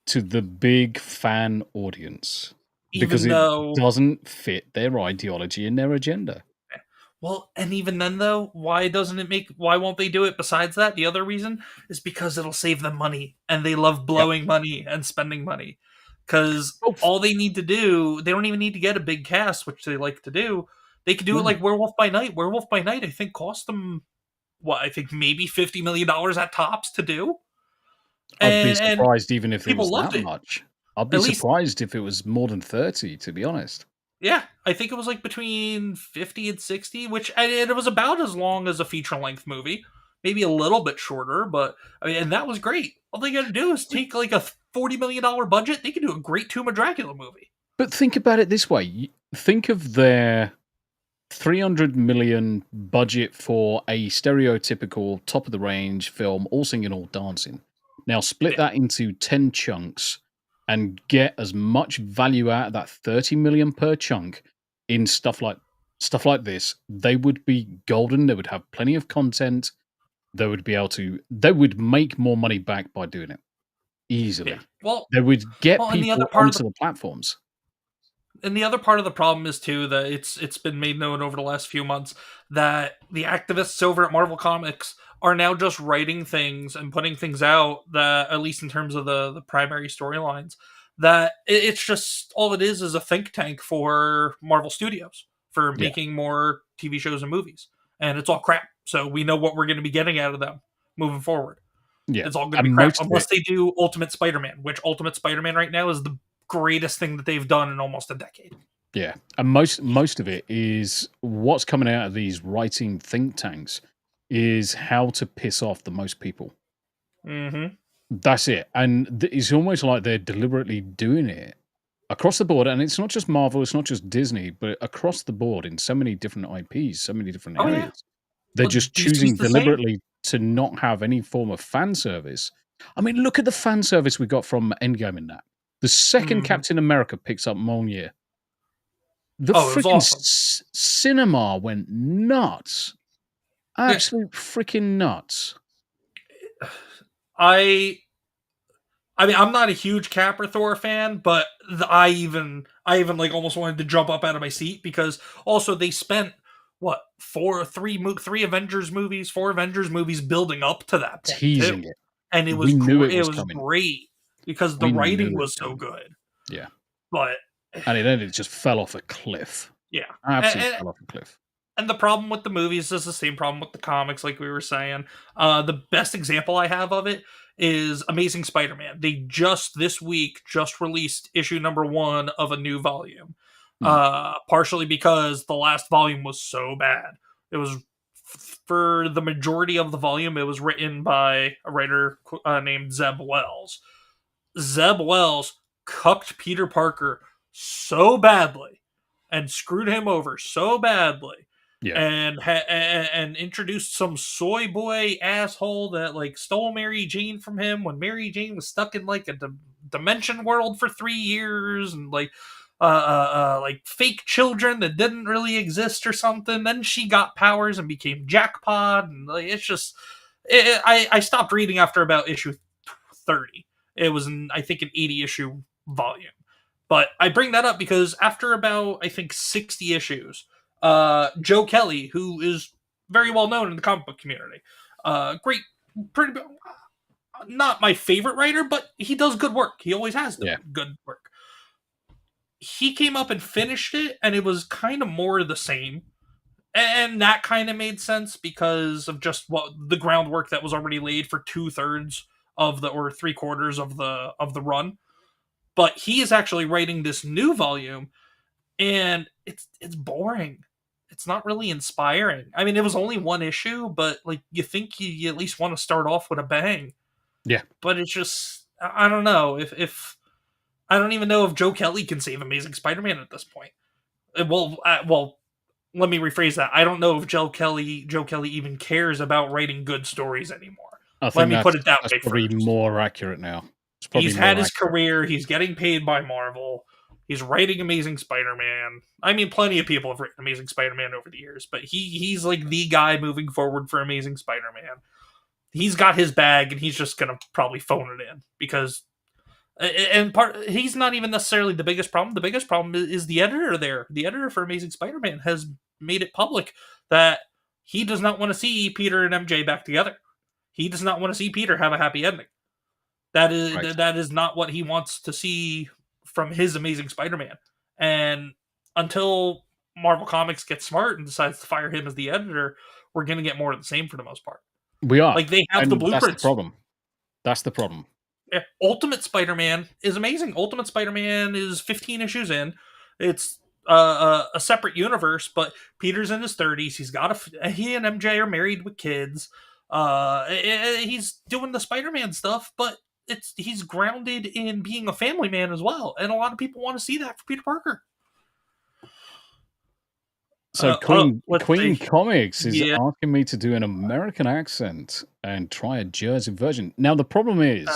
to the big fan audience because it doesn't fit their ideology and their agenda. Well, and even then, though, why won't they do it? Besides that, the other reason is because it'll save them money, and they love blowing money and spending money. Because all they need to do, they don't even need to get a big cast, which they like to do. They could do it like Werewolf by Night. Werewolf by Night, I think, cost them, I think maybe $50 million at tops to do. I'd be surprised even if it was that much. I'd be surprised if it was more than 30, to be honest. Yeah, I think it was like between 50 and 60, which it was about as long as a feature-length movie. Maybe a little bit shorter, but I mean, and that was great. All they got to do is take like a $40 million budget. They could do a great Tomb of Dracula movie. But think about it this way. Think of their $300 million budget for a stereotypical top-of-the-range film, all singing, all dancing. Now split that into 10 chunks and get as much value out of that 30 million per chunk in stuff like this. They would be golden. They would have plenty of content. They would make more money back by doing it easily. Yeah. Well, they would get people onto the platforms. And the other part of the problem is too that it's been made known over the last few months that the activists over at Marvel Comics are now just writing things and putting things out that, at least in terms of the primary storylines, that it's just all it is a think tank for Marvel Studios for making more TV shows and movies. And it's all crap. So we know what we're going to be getting out of them moving forward. Yeah, it's all going to be crap unless they do Ultimate Spider-Man, which Ultimate Spider-Man right now is the greatest thing that they've done in almost a decade. Yeah, and most of it is what's coming out of these writing think tanks is how to piss off the most people. Mm-hmm. That's it. And it's almost like they're deliberately doing it across the board. And it's not just Marvel, it's not just Disney, but across the board in so many different IPs, so many different areas. Yeah. They're just choosing deliberately to not have any form of fan service. I mean, look at the fan service we got from Endgame in that. The second Captain America picks up Mjolnir. The freaking awesome. Cinema went nuts. Absolute freaking nuts. I mean, I'm not a huge Cap or Thor fan, but I even like almost wanted to jump up out of my seat because also they spent four Avengers movies building up to that point, teasing it. and it we was knew it it was was coming. great because the We knew writing it was was so coming. good. Yeah. But And then it just fell off a cliff. yeah, Absolutely fell off a cliff. and the problem with the movies is the same problem with the comics, like we were saying. The best example I have of it is Amazing Spider-Man. They just this week just released issue number 1 of a new volume. Partially because the last volume was so bad. It was for the majority of the volume, it was written by a writer named Zeb Wells. Zeb Wells cucked Peter Parker so badly and screwed him over so badly, Yeah. and introduced some soy boy asshole that like stole Mary Jane from him when Mary Jane was stuck in like a dimension world for 3 years, and like fake children that didn't really exist or something. Then she got powers and became Jackpot, and like it's just I stopped reading after about issue 30. It was I think an 80 issue volume. But I bring that up because after about I think 60 issues, Joe Kelly, who is very well known in the comic book community, great, pretty not my favorite writer, but he does good work. He always has done good work. He came up and finished it, and it was kind of more of the same. And that kind of made sense because of just what the groundwork that was already laid for 2/3 of the or 3/4 of the run. But he is actually writing this new volume, and it's boring. It's not really inspiring. I mean, it was only 1 issue, but like you think you at least want to start off with a bang. Yeah. But it's just I don't know if I don't even know if Joe Kelly can save Amazing Spider-Man at this point. Well, let me rephrase that. I don't know if Joe Kelly even cares about writing good stories anymore. Let me put it that way. That's probably more accurate now. He's had his career. He's getting paid by Marvel. He's writing Amazing Spider-Man. I mean, plenty of people have written Amazing Spider-Man over the years, but he's like the guy moving forward for Amazing Spider-Man. He's got his bag, and he's just gonna probably phone it in because. And he's not even necessarily the biggest problem. The biggest problem is the editor there. The editor for Amazing Spider-Man has made it public that he does not want to see Peter and MJ back together. He does not want to see Peter have a happy ending. That is not what he wants to see from his Amazing Spider-Man. And until Marvel Comics gets smart and decides to fire him as the editor, we're going to get more of the same for the most part. We are. Like they have the blueprints. That's the problem. Yeah. Ultimate Spider-Man is amazing. Ultimate Spider-Man is 15 issues in. It's a separate universe, but Peter's in his 30s. He and MJ are married with kids. He's doing the Spider-Man stuff, but he's grounded in being a family man as well, and a lot of people want to see that for Peter Parker. So Queen Comics is asking me to do an American accent and try a Jersey version. Now the problem is,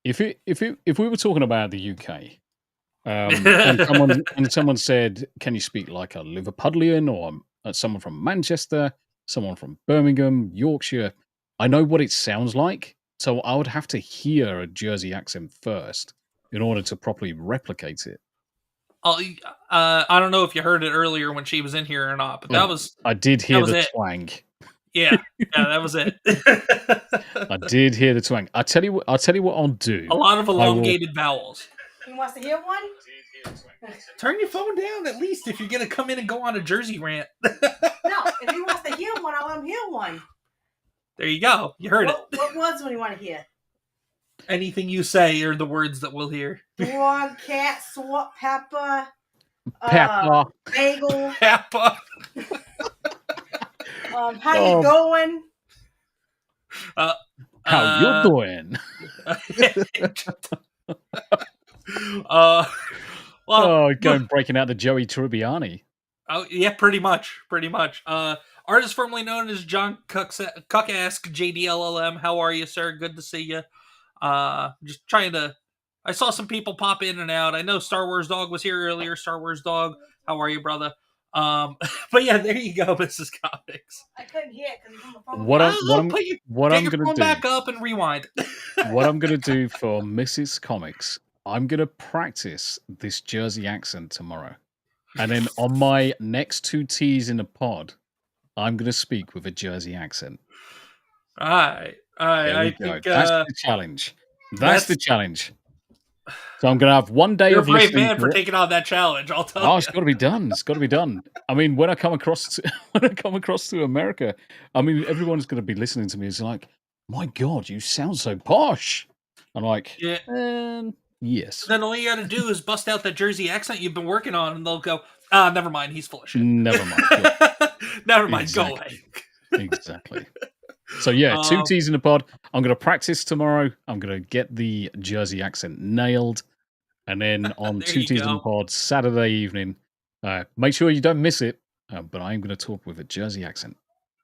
if we were talking about the UK, and someone said, "Can you speak like a Liverpudlian or someone from Manchester, someone from Birmingham, Yorkshire?" I know what it sounds like, so I would have to hear a Jersey accent first in order to properly replicate it. I don't know if you heard it earlier when she was in here or not, but I did hear the twang. Yeah, that was it. I did hear the twang. I'll tell you what I'll do. A lot of elongated vowels. He wants to hear one? Turn your phone down at least if you're going to come in and go on a Jersey rant. No, if he wants to hear one, I'll let him hear one. There you go. You heard it. What words do you want to hear? Anything you say are the words that we'll hear. Dog, cat, salt, pepper. Bagel. Pepper. How you going? How you doing? Breaking out the Joey Tribbiani. Oh yeah, pretty much. Artist formerly known as John Cuckask JDLLM. How are you, sir? Good to see you. Just trying to. I saw some people pop in and out. I know Star Wars Dog was here earlier. Star Wars Dog, how are you, brother? But yeah, there you go, Mrs. Comics. I couldn't hear it because he's on the phone. What I'm gonna do? Back up and rewind. What I'm gonna do for Mrs. Comics, I'm gonna practice this Jersey accent tomorrow, and then on my next 2 T's in the pod, I'm gonna speak with a Jersey accent. All right. There we I go. think That's the challenge. That's the that's challenge. So I'm going to have one day you're a of brave listening man to for it. taking on that challenge. I'll tell Oh, you. it's got to be done. It's got to be done. I mean, when I come across when I come across to America, I mean, everyone's going to be listening to me. It's like, my God, you sound so posh. I'm like, Yeah. yes. Then all you got to do is bust out that Jersey accent you've been working on, and they'll go, never mind, he's full of shit. Never mind. Yeah, Never mind, go away. exactly. So yeah, 2 T's in the pod. I'm going to practice tomorrow. I'm going to get the Jersey accent nailed. And then on There 2 you T's in the go. pod, Saturday evening, make sure you don't miss it. But I am going to talk with a Jersey accent.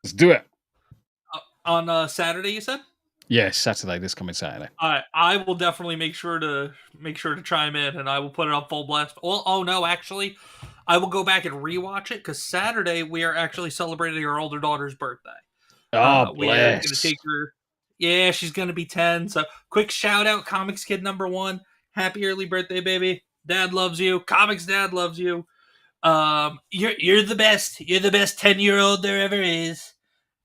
Let's do it. On Saturday, you said? Yeah, Saturday, this coming Saturday. I will definitely make sure to chime in, and I will put it on full blast. Well, oh no, actually, I will go back and rewatch it because Saturday we are actually celebrating our older daughter's birthday. Oh, We are going to bless. take her. Yeah, she's going to be 10. So, quick shout out, Comics Kid number 1. Happy early birthday, baby! Dad loves you. Comics Dad loves you. You're the best. You're the best 10-year-old there ever is.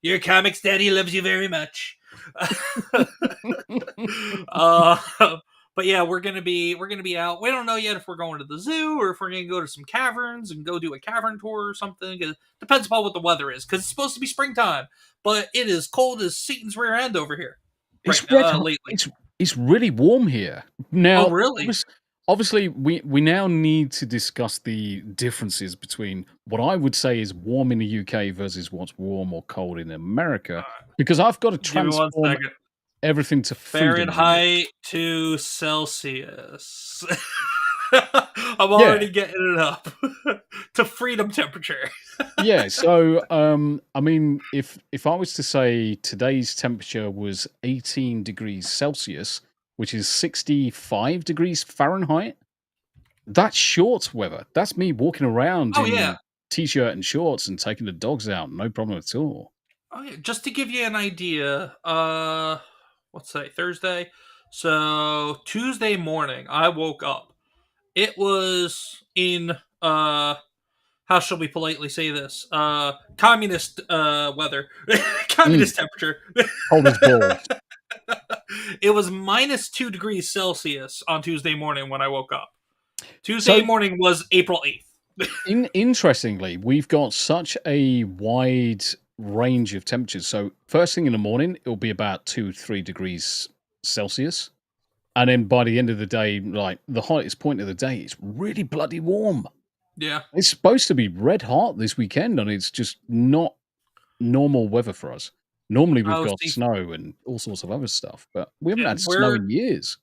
Your Comics Daddy loves you very much. But yeah, we're gonna be out. We don't know yet if we're going to the zoo or if we're gonna go to some caverns and go do a cavern tour or something. It depends upon what the weather is, because it's supposed to be springtime, but it is cold as Satan's rear end over here. It's Right, red hot. lately. It's really warm here now. Oh, really? Obviously, we now need to discuss the differences between what I would say is warm in the UK versus what's warm or cold in America, because I've got to Give me one transform second. everything to freedom units. Fahrenheit to Celsius. I'm already getting it up to freedom temperature. Yeah, so I mean, if I was to say today's temperature was 18 degrees Celsius, which is 65 degrees Fahrenheit, that's shorts weather. That's me walking around in t-shirt and shorts and taking the dogs out, no problem at all. Oh yeah, just to give you an idea, what's today? Thursday. So Tuesday morning, I woke up. It was in how shall we politely say this? Communist weather. Communist temperature. Cold as balls. It was -2 degrees Celsius on Tuesday morning when I woke up. Tuesday morning was April 8th. Interestingly, we've got such a wide range of temperatures. So first thing in the morning, it'll be about 2-3 degrees Celsius. And then by the end of the day, like the hottest point of the day, it's really bloody warm. Yeah. It's supposed to be red hot this weekend, and it's just not normal weather for us. Normally we've got snow and all sorts of other stuff, but we haven't had snow in years.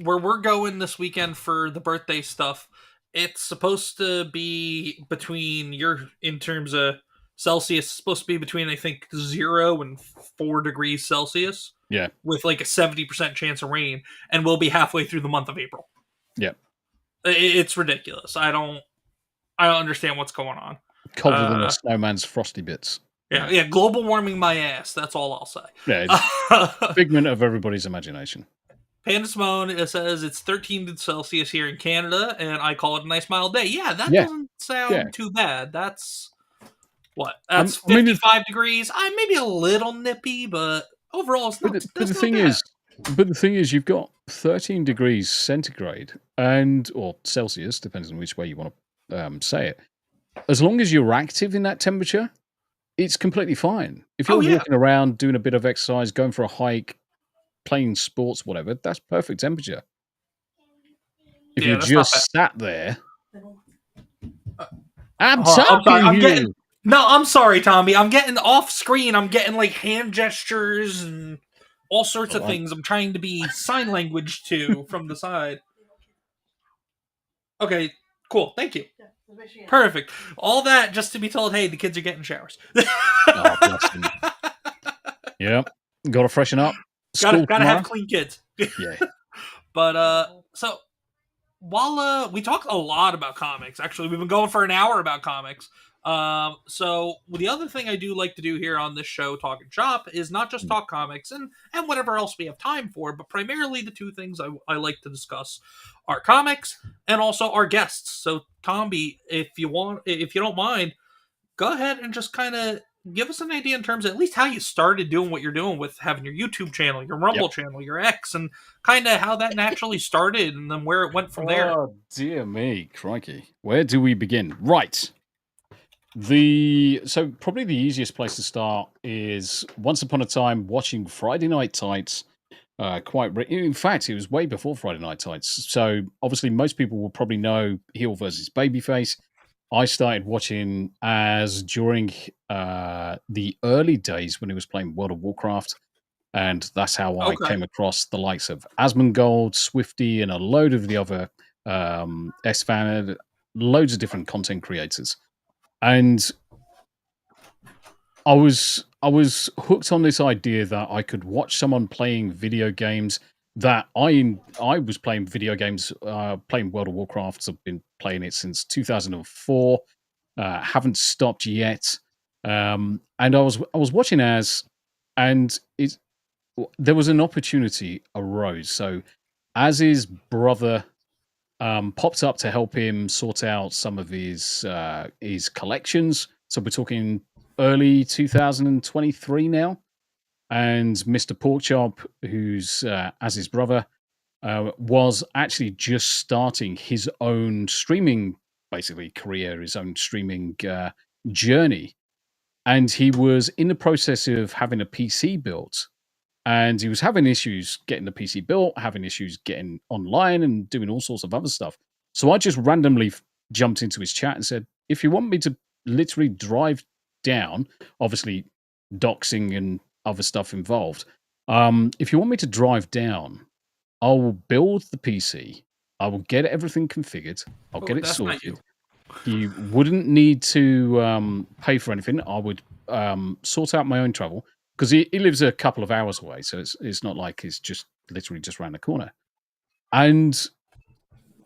Where we're going this weekend for the birthday stuff, it's supposed to be between in terms of Celsius, it's supposed to be between, I think, 0 and 4 degrees Celsius. Yeah. With like a 70% chance of rain, and we'll be halfway through the month of April. Yeah. It's ridiculous. I don't understand what's going on. Colder than a snowman's frosty bits. Yeah, global warming my ass. That's all I'll say. Yeah, it's a figment of everybody's imagination. Panda Simone says it's 13 Celsius here in Canada, and I call it a nice mild day. Yeah, that doesn't sound too bad. That's what? That's 55 degrees. Maybe a little nippy, but overall it's not. But the thing is, you've got 13 degrees centigrade or Celsius, depends on which way you want to say it. As long as you're active in that temperature, it's completely fine. If you're walking around, doing a bit of exercise, going for a hike, playing sports, whatever, that's perfect temperature. If you're just sat there, I'm sorry, Tombi. I'm getting off screen. I'm getting like hand gestures and all sorts of things. I'm trying to be sign language to from the side. Okay, cool. Thank you. Perfect. All that just to be told, hey, the kids are getting showers. Oh, bless them. Yeah, got to freshen up. Gotta have clean kids. Yeah. But so while we talked a lot about comics, actually, we've been going for an hour about comics. So the other thing I do like to do here on this show, Talkin' Shop, is not just talk comics and whatever else we have time for, but primarily the two things I like to discuss are comics and also our guests. So Tombi, if you don't mind, go ahead and just kind of give us an idea in terms of at least how you started doing what you're doing with having your YouTube channel, your Rumble channel, your X, and kind of how that naturally started and then where it went from there. Oh, dear me, crikey. Where do we begin? Right. So probably the easiest place to start is once upon a time watching Friday Night Tights. In fact, it was way before Friday Night Tights. So obviously, most people will probably know heel versus babyface. I started watching as during the early days when he was playing World of Warcraft, and that's how I came across the likes of Asmongold, Swifty, and a load of the other S-Fan, loads of different content creators. And I was hooked on this idea that I could watch someone playing video games that I was playing video games, playing World of Warcraft. I've been playing it since 2004. Haven't stopped yet. And I was watching and there was an opportunity arose. So Az's brother popped up to help him sort out some of his collections. So we're talking early 2023 now. And Mr. Porkchop, who's Az's brother, was actually just starting his own streaming, basically, career, his own streaming journey. And he was in the process of having a PC built. And he was having issues getting the PC built, having issues getting online and doing all sorts of other stuff. So I just randomly jumped into his chat and said, if you want me to literally drive down, obviously doxing and other stuff involved, if you want me to drive down, I will build the PC. I will get everything configured. I'll get it sorted. You wouldn't need to pay for anything. I would sort out my own travel. Because he lives a couple of hours away, so it's not like it's just literally just around the corner. And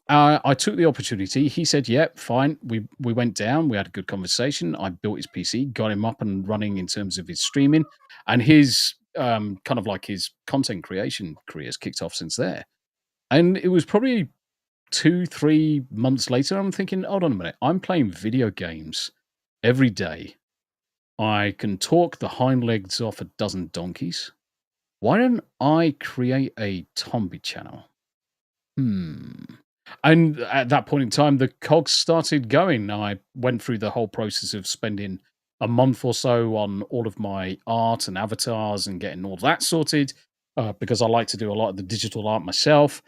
I took the opportunity. He said, "Yep, fine." We went down. We had a good conversation. I built his PC, got him up and running in terms of his streaming, and his kind of like his content creation careers kicked off since there. And it was probably 2-3 months later. I'm thinking, hold on a minute. I'm playing video games every day. I can talk the hind legs off a dozen donkeys. Why don't I create a Tombi channel? And at that point in time, the cogs started going. I went through the whole process of spending a month or so on all of my art and avatars and getting all that sorted because I like to do a lot of the digital art myself.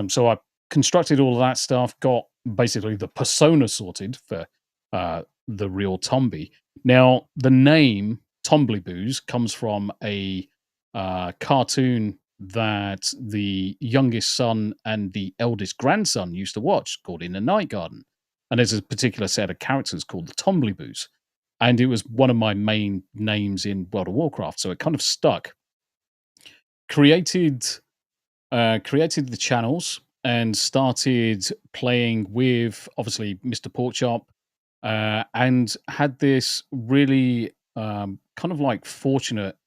So I constructed all of that stuff, got basically the persona sorted for the Real Tombi. Now, the name Tombliboos comes from a cartoon that the youngest son and the eldest grandson used to watch called In the Night Garden. And there's a particular set of characters called the Tombliboos. And it was one of my main names in World of Warcraft, so it kind of stuck. Created the channels and started playing with, obviously, Mr. Porkchop, and had this really kind of like fortunate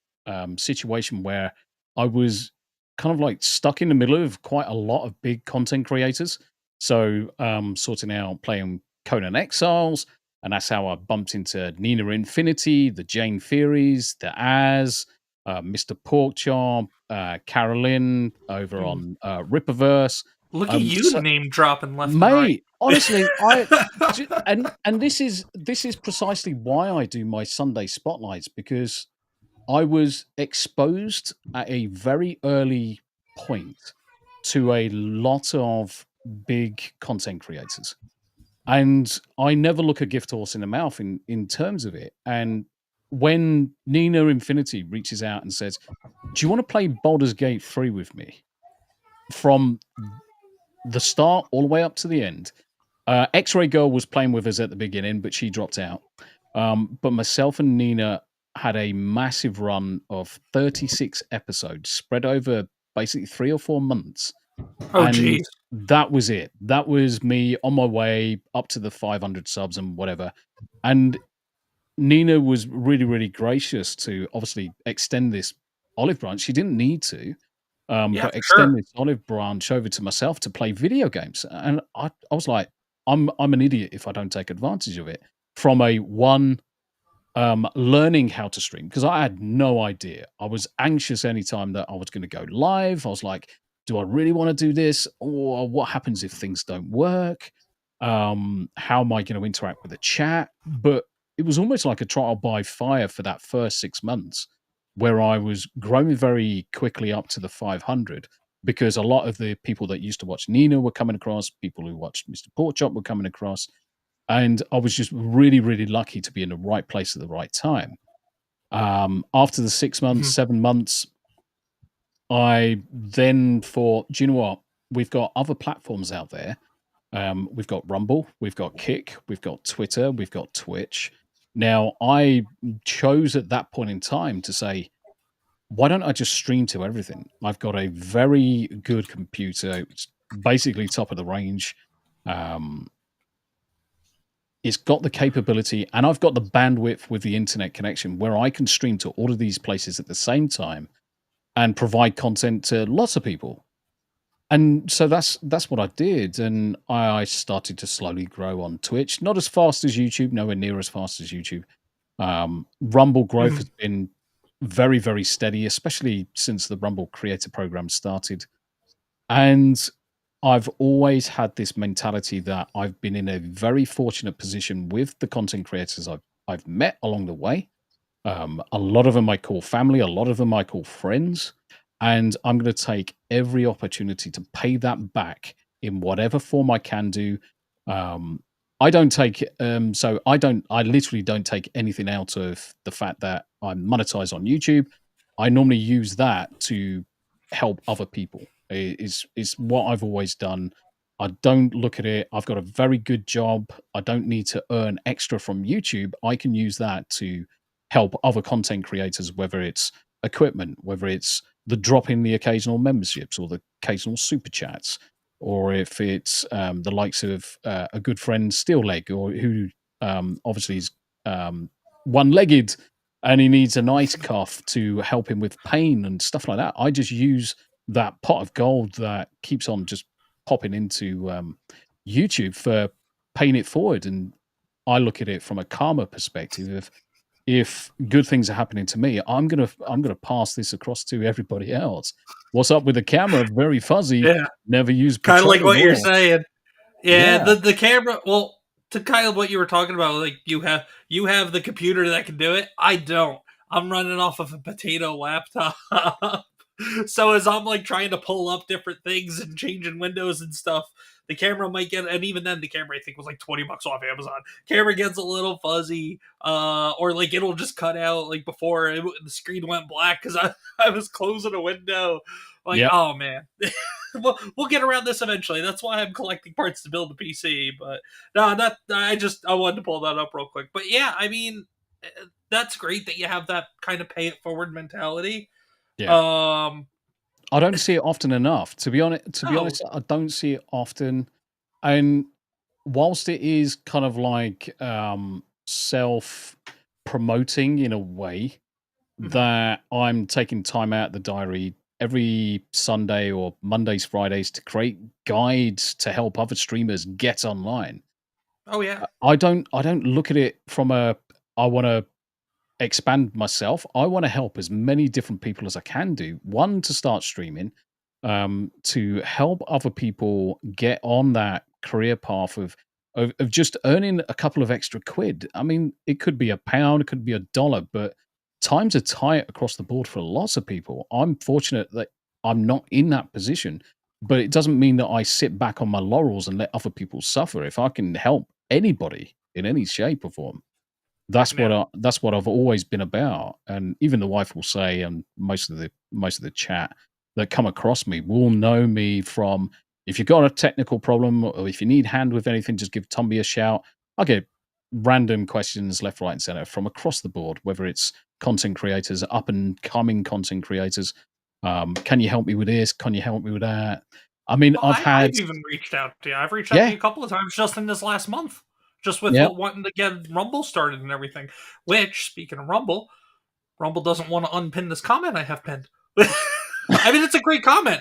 situation where I was kind of like stuck in the middle of quite a lot of big content creators. So sorting out playing Conan Exiles, and that's how I bumped into Nina Infinity, the Jane Theories, the Az, Mr. Porkchop, Carolyn over on Rippaverse. Look at you name dropping left and right. Honestly, and this is precisely why I do my Sunday spotlights, because I was exposed at a very early point to a lot of big content creators. And I never look a gift horse in the mouth in terms of it. And when Nina Infinity reaches out and says, "Do you want to play Baldur's Gate 3 with me?" From the start all the way up to the end. X-Ray Girl was playing with us at the beginning, but she dropped out. But myself and Nina had a massive run of 36 episodes spread over basically 3 or 4 months. Oh, geez. That was it. That was me on my way up to the 500 subs and whatever. And Nina was really, really gracious to obviously extend this olive branch. She didn't need to. But extend this olive branch over to myself to play video games. And I was like, I'm an idiot if I don't take advantage of it. From a 1 learning how to stream because I had no idea. I was anxious anytime that I was going to go live. I was like, do I really want to do this? Or what happens if things don't work? How am I going to interact with the chat? But it was almost like a trial by fire for that first 6 months where I was growing very quickly up to the 500 because a lot of the people that used to watch Nina were coming across, people who watched Mr. Porkchop were coming across. And I was just really, really lucky to be in the right place at the right time. After the 6 months, 7 months, I then thought, do you know what? We've got other platforms out there. We've got Rumble, we've got Kick, we've got Twitter, we've got Twitch. Now, I chose at that point in time to say, why don't I just stream to everything? I've got a very good computer. It's basically top of the range. It's got the capability, and I've got the bandwidth with the internet connection where I can stream to all of these places at the same time and provide content to lots of people. And so that's what I did, and I started to slowly grow on Twitch. Not as fast as YouTube, nowhere near as fast as YouTube. Rumble growth has been very, very steady, especially since the Rumble Creator Program started. And I've always had this mentality that I've been in a very fortunate position with the content creators I've met along the way. A lot of them I call family, a lot of them I call friends, and I'm going to take every opportunity to pay that back in whatever form I can do. I literally don't take anything out of the fact that I'm monetized on YouTube. I normally use that to help other people. Is what I've always done. I don't look at it. I've got a very good job. I don't need to earn extra from YouTube. I can use that to help other content creators, whether it's equipment, whether it's the drop in the occasional memberships or the occasional super chats, or if it's the likes of a good friend Steelleg, or who obviously is one-legged and he needs an ice cuff to help him with pain and stuff like that. I just use that pot of gold that keeps on just popping into YouTube for paying it forward. And I look at it from a karma perspective. If good things are happening to me, I'm gonna pass this across to everybody else. What's up with the camera? Very fuzzy. Yeah. Never use kind of like what you're oil. saying. Yeah. The camera. Well, to kind of what you were talking about, like you have the computer that can do it. I don't. I'm running off of a potato laptop. So as I'm like trying to pull up different things and changing windows and stuff, the camera might get, and even then the camera I think was like $20 off Amazon. Camera gets a little fuzzy, or like it'll just cut out like before the screen went black because I was closing a window. Like, yep. Oh man, we'll get around this eventually. That's why I'm collecting parts to build the PC. But no, I wanted to pull that up real quick. But yeah, I mean, that's great that you have that kind of pay it forward mentality. Yeah. I don't see it often enough. To be honest, I don't see it often. And whilst it is kind of like self-promoting in a way, that I'm taking time out of the diary every Sunday or Mondays, Fridays to create guides to help other streamers get online. Oh yeah. I don't look at it from I want to expand myself. I want to help as many different people as I can do. One, to start streaming, to help other people get on that career path of just earning a couple of extra quid. I mean, it could be £1, it could be $1, but times are tight across the board for lots of people. I'm fortunate that I'm not in that position, but it doesn't mean that I sit back on my laurels and let other people suffer. If I can help anybody in any shape or form, that's what I've always been about. And even the wife will say, and most of the chat that come across me will know me from, if you've got a technical problem or if you need hand with anything, just give Tombi a shout. I get random questions left, right, and center from across the board, whether it's content creators, up and coming content creators. Can you help me with this? Can you help me with that? I mean, I've even reached out to you. I've reached out to you a couple of times just in this last month. Just with wanting to get Rumble started and everything. Which, speaking of Rumble doesn't want to unpin this comment I have pinned. I mean, it's a great comment.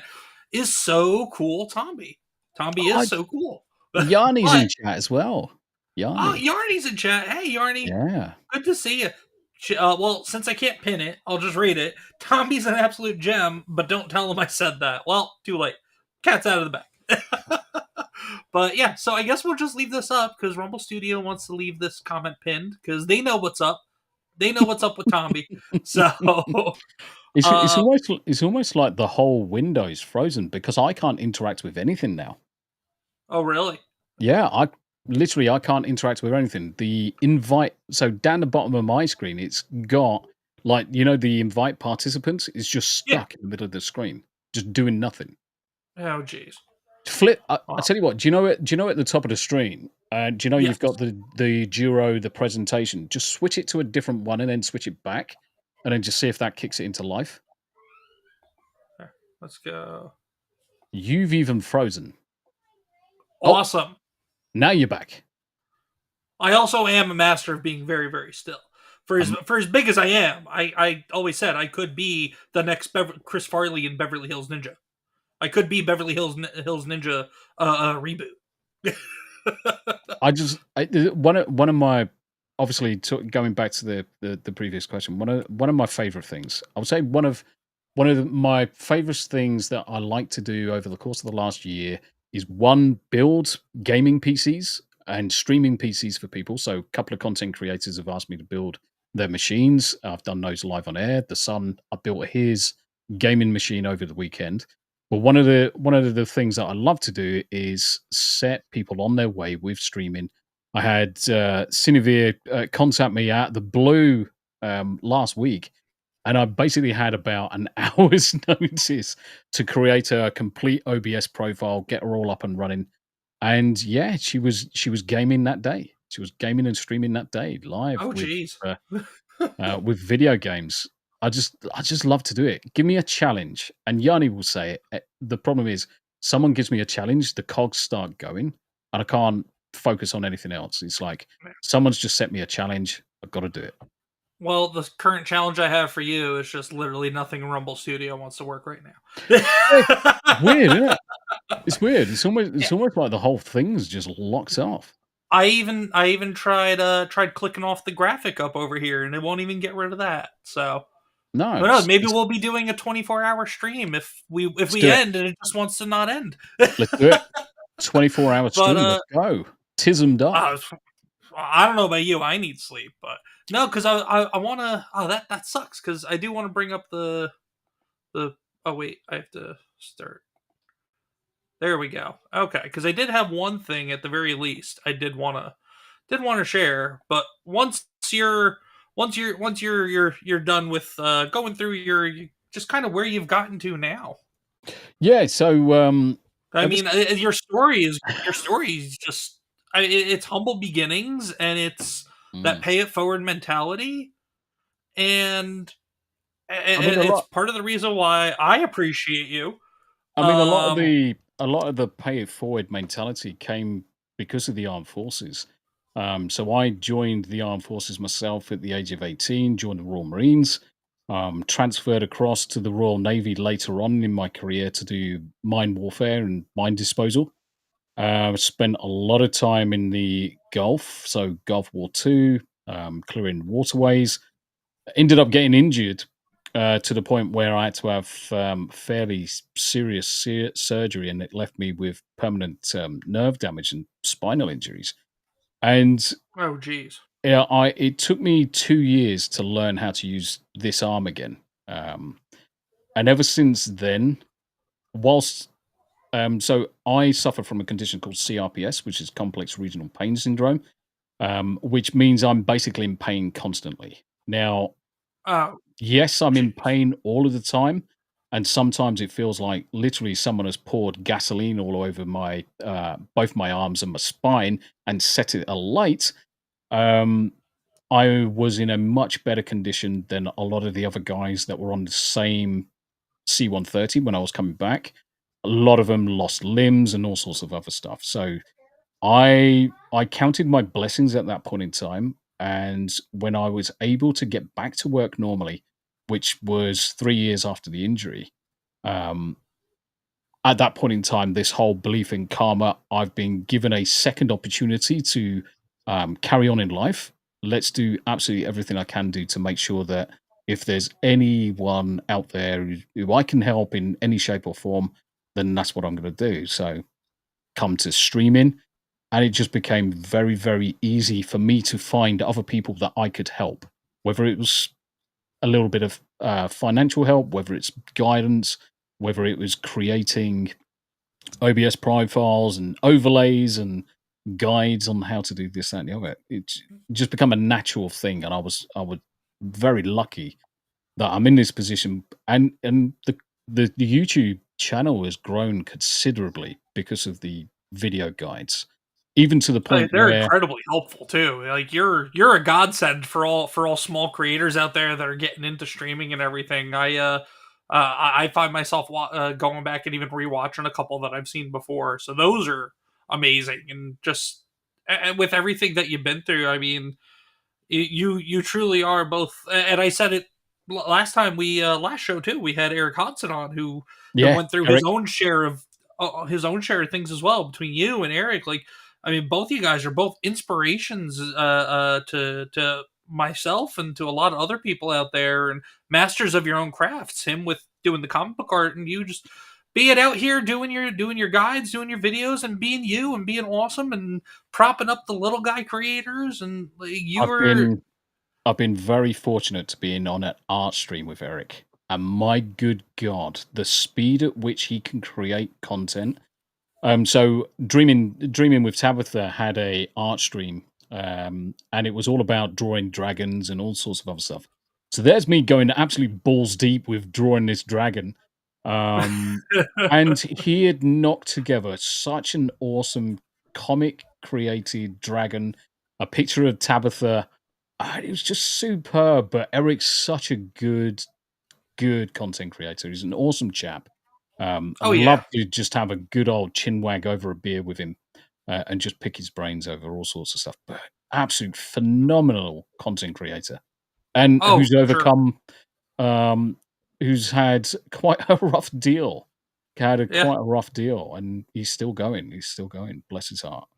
Is so cool, Tombi. Tombi is so cool. Yarny's in chat as well. Yarny. Oh, Yarny's in chat. Hey, Yarny. Yeah. Good to see you. Well, since I can't pin it, I'll just read it. Tombi's an absolute gem, but don't tell him I said that. Well, too late. Cat's out of the bag. But yeah, so I guess we'll just leave this up because Rumble Studio wants to leave this comment pinned because they know what's up. They know what's up with Tombi. So it's almost like the whole window's frozen because I can't interact with anything now. Oh, really? Yeah, I can't interact with anything. The invite, so down the bottom of my screen, it's got like the invite participants is just stuck in the middle of the screen, just doing nothing. Oh, jeez. Flip. I tell you what. Do you know it? Do you know at the top of the screen? Do you know Yes. you've got the Duro, the presentation? Just switch it to a different one and then switch it back, and then just see if that kicks it into life. Let's go. You've even frozen. Awesome. Now you're back. I also am a master of being very, very still. For as big as I am, I always said I could be the next Chris Farley in Beverly Hills Ninja. I could be Beverly Hills Ninja reboot. One of my, obviously going back to the previous question, one of my favorite things, I would say one of my favorite things that I like to do over the course of the last year is build gaming PCs and streaming PCs for people. So a couple of content creators have asked me to build their machines. I've done those live on air. The Sun, I built his gaming machine over the weekend. But one of the things that I love to do is set people on their way with streaming. I had Cinevere contact me out of the blue last week, and I basically had about an hour's notice to create a complete OBS profile, get her all up and running. And yeah, she was gaming that day. She was gaming and streaming that day live. Oh, jeez. With video games. I just love to do it. Give me a challenge. And Yanni will say it. The problem is someone gives me a challenge, the cogs start going, and I can't focus on anything else. It's like someone's just set me a challenge. I've got to do it. Well, the current challenge I have for you is just literally nothing Rumble Studio wants to work right now. Weird, isn't it? It's weird. It's almost like the whole thing's just locked off. I even tried clicking off the graphic up over here, and it won't even get rid of that. So no, who knows? Maybe we'll be doing a 24-hour stream if we end and it just wants to not end. Let's do it. 24-hour stream. Let's go. Tism done. I don't know about you. I need sleep, but no, because I want to. Oh, that sucks. Because I do want to bring up the. Oh wait, I have to start. There we go. Okay, because I did have one thing at the very least I did want to share, but once you're done with going through your just kind of where you've gotten to now. Yeah. So I mean, your story is just it's humble beginnings, and it's that pay it forward mentality, and it's part of the reason why I appreciate you. I mean, a lot of the pay it forward mentality came because of the armed forces. So I joined the armed forces myself at the age of 18, joined the Royal Marines, transferred across to the Royal Navy later on in my career to do mine warfare and mine disposal. Spent a lot of time in the Gulf, so Gulf War II, clearing waterways. Ended up getting injured to the point where I had to have fairly serious surgery, and it left me with permanent nerve damage and spinal injuries. And oh, geez, yeah, it took me 2 years to learn how to use this arm again. And ever since then, whilst so I suffer from a condition called CRPS, which is complex regional pain syndrome, which means I'm basically in pain constantly. Now, yes, I'm in pain all of the time, and sometimes it feels like literally someone has poured gasoline all over my both my arms and my spine and set it alight. I was in a much better condition than a lot of the other guys that were on the same C-130 when I was coming back. A lot of them lost limbs and all sorts of other stuff. So I counted my blessings at that point in time. And when I was able to get back to work normally, which was 3 years after the injury, at that point in time, this whole belief in karma, I've been given a second opportunity to carry on in life. let's do absolutely everything I can do to make sure that if there's anyone out there who I can help in any shape or form, then that's what I'm going to do. So come to streaming, and it just became very, very easy for me to find other people that I could help, whether it was a little bit of financial help, whether it's guidance, whether it was creating OBS profiles and overlays and guides on how to do this, that, and the other. It's just become a natural thing, and I was very lucky that I'm in this position, and the YouTube channel has grown considerably because of the video guides, even to the point They're where incredibly helpful too. Like you're a godsend for all small creators out there that are getting into streaming and everything. I find myself going back and even rewatching a couple that I've seen before. So those are amazing, and just and with everything that you've been through, I mean, you truly are both. And I said it last time last show too. We had Eric Hodson on who yeah, went through Eric, his own share of things as well. Between you and Eric, like I mean, both you guys are both inspirations to myself and to a lot of other people out there, and masters of your own crafts. Him with doing the comic book art, and you just being out here doing your guides, doing your videos, and being you and being awesome and propping up the little guy creators. And like, you I've were been very fortunate to be in on an art stream with Eric, and my good God, the speed at which he can create content. So Dreaming with Tabitha had a art stream, and it was all about drawing dragons and all sorts of other stuff. So there's me going absolutely balls deep with drawing this dragon, and he had knocked together such an awesome comic created dragon, a picture of Tabitha. It was just superb. But Eric's such a good content creator. He's an awesome chap. I'd love to just have a good old chin wag over a beer with him and just pick his brains over all sorts of stuff. But absolute phenomenal content creator, and who's sure. overcome, who's had quite a rough deal. Quite a rough deal, and he's still going. He's still going. Bless his heart.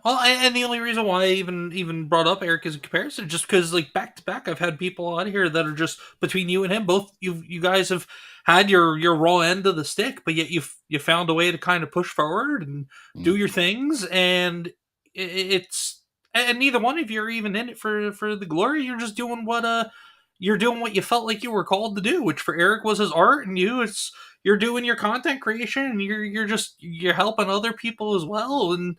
Well, and the only reason why I even brought up Eric as a comparison, just because like back to back, I've had people out here that are just between you and him. Both you guys have had your raw end of the stick, but yet you found a way to kind of push forward and do your things, and it's and neither one of you are even in it for the glory. You're just doing what you felt like you were called to do, which for Eric was his art, and you're doing your content creation, and you're helping other people as well, and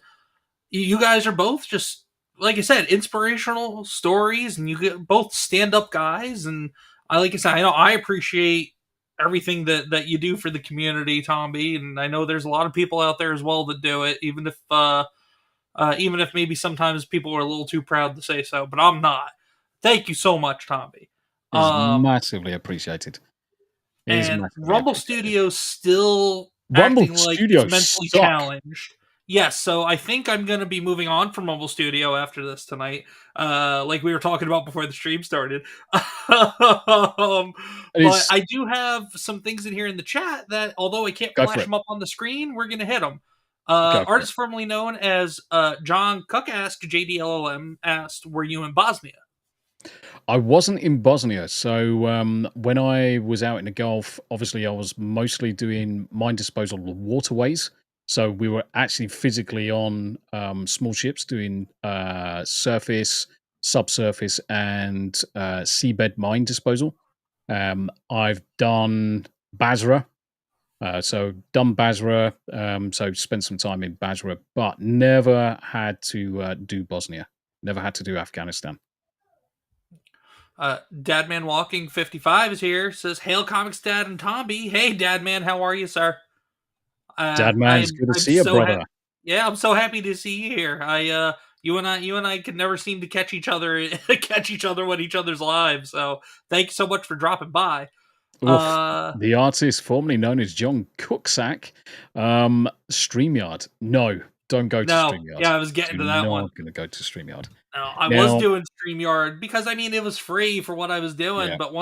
you guys are both just like I said, inspirational stories, and you get both stand-up guys. And like I said, I know I appreciate everything that you do for the community, Tombi, and I know there's a lot of people out there as well that do it, even if maybe sometimes people are a little too proud to say so, but I'm not. Thank you so much, Tombi. It's massively appreciated. And Rumble Studios still Rumble acting like Studios it's mentally challenged. Yes, so I think I'm going to be moving on from Mobile Studio after this tonight, like we were talking about before the stream started. But I do have some things in here in the chat that, although I can't flash them up on the screen, we're going to hit them. Artist formerly known as John Cookask JDLLM asked, were you in Bosnia? I wasn't in Bosnia. So when I was out in the Gulf, obviously I was mostly doing mine disposal waterways. So we were actually physically on small ships doing surface, subsurface, and seabed mine disposal. I've done Basra. So done Basra. So spent some time in Basra, but never had to do Bosnia. Never had to do Afghanistan. Dadman Walking 55 is here. Says, "Hail Comics Dad and Tombi." Hey, Dadman, how are you, sir? Dadman, it's good to see you, brother. Yeah, I'm so happy to see you here. You and I could never seem to catch each other when each other's live. So thank you so much for dropping by. The artist formerly known as John Cooksack, StreamYard. No, don't go to StreamYard. Yeah, I was getting to that one. I'm not going to go to StreamYard. No, I was doing StreamYard because I mean it was free for what I was doing. Yeah. But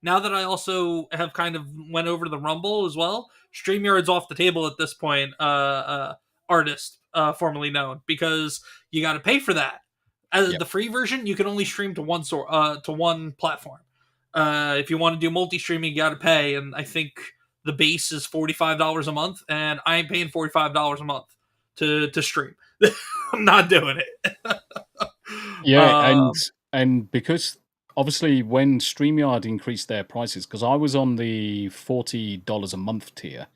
now that I also have kind of went over to the Rumble as well, StreamYard's off the table at this point. Artist formerly known, because you got to pay for that. Yep. The free version, you can only stream to one platform. If you want to do multi-streaming, you got to pay, and I think the base is $45 a month, and I ain't paying $45 a month to stream. I'm not doing it. Yeah, and because obviously when StreamYard increased their prices, because I was on the $40 a month tier,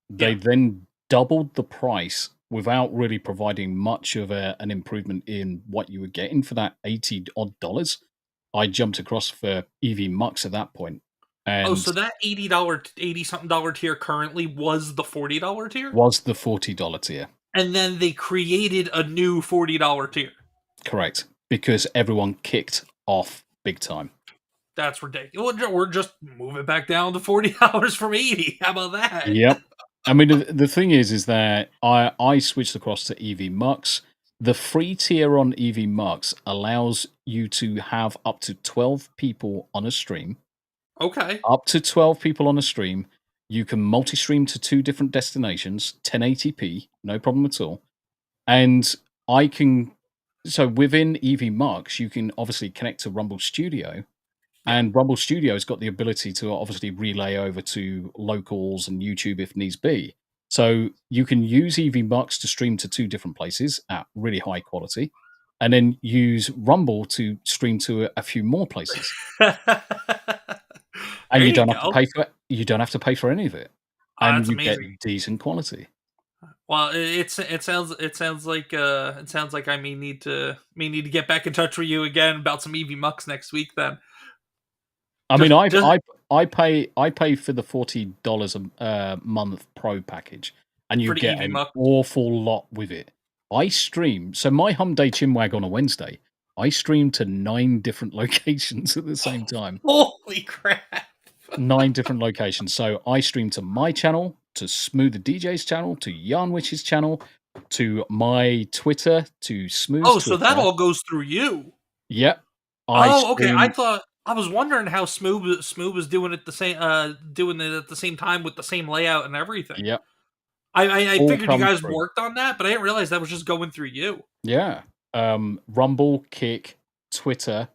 they then doubled the price without really providing much of an improvement in what you were getting for that $80 odd dollars. I jumped across for EV Mux at that point. And so that $80 tier currently was the $40 tier? Was the $40 tier. And then they created a new $40 tier. Correct. Because everyone kicked off big time. That's ridiculous. We're just moving back down to $40 from $80. How about that? Yep. I mean, the thing is that I switched across to EV Mux. The free tier on EV Mux allows you to have up to 12 people on a stream. Okay. Up to 12 people on a stream. You can multi-stream to 2 different destinations, 1080p, no problem at all. And so within EV Mux, you can obviously connect to Rumble Studio. And Rumble Studio has got the ability to obviously relay over to locals and YouTube if needs be. So you can use EV Mux to stream to 2 different places at really high quality, and then use Rumble to stream to a few more places. And you don't have to pay for it. You don't have to pay for any of it, and you get decent quality. Well, it sounds like I may need to get back in touch with you again about some EV Mux next week. Then, I mean, I pay for the $40 a month Pro package, and you get an awful lot with it. I stream, so my Hump Day Chinwag on a Wednesday, I stream to 9 different locations at the same time. Holy crap! 9 different locations. So I stream to my channel, to Smooth the DJ's channel, to Yarnwich's channel, to my Twitter, to Smooth's Twitter. So that all goes through you. Yep. Okay. I was wondering how Smooth was doing it at the same time with the same layout and everything. Yep. I figured you guys worked on that, but I didn't realize that was just going through you. Yeah. Rumble, Kick, Twitter,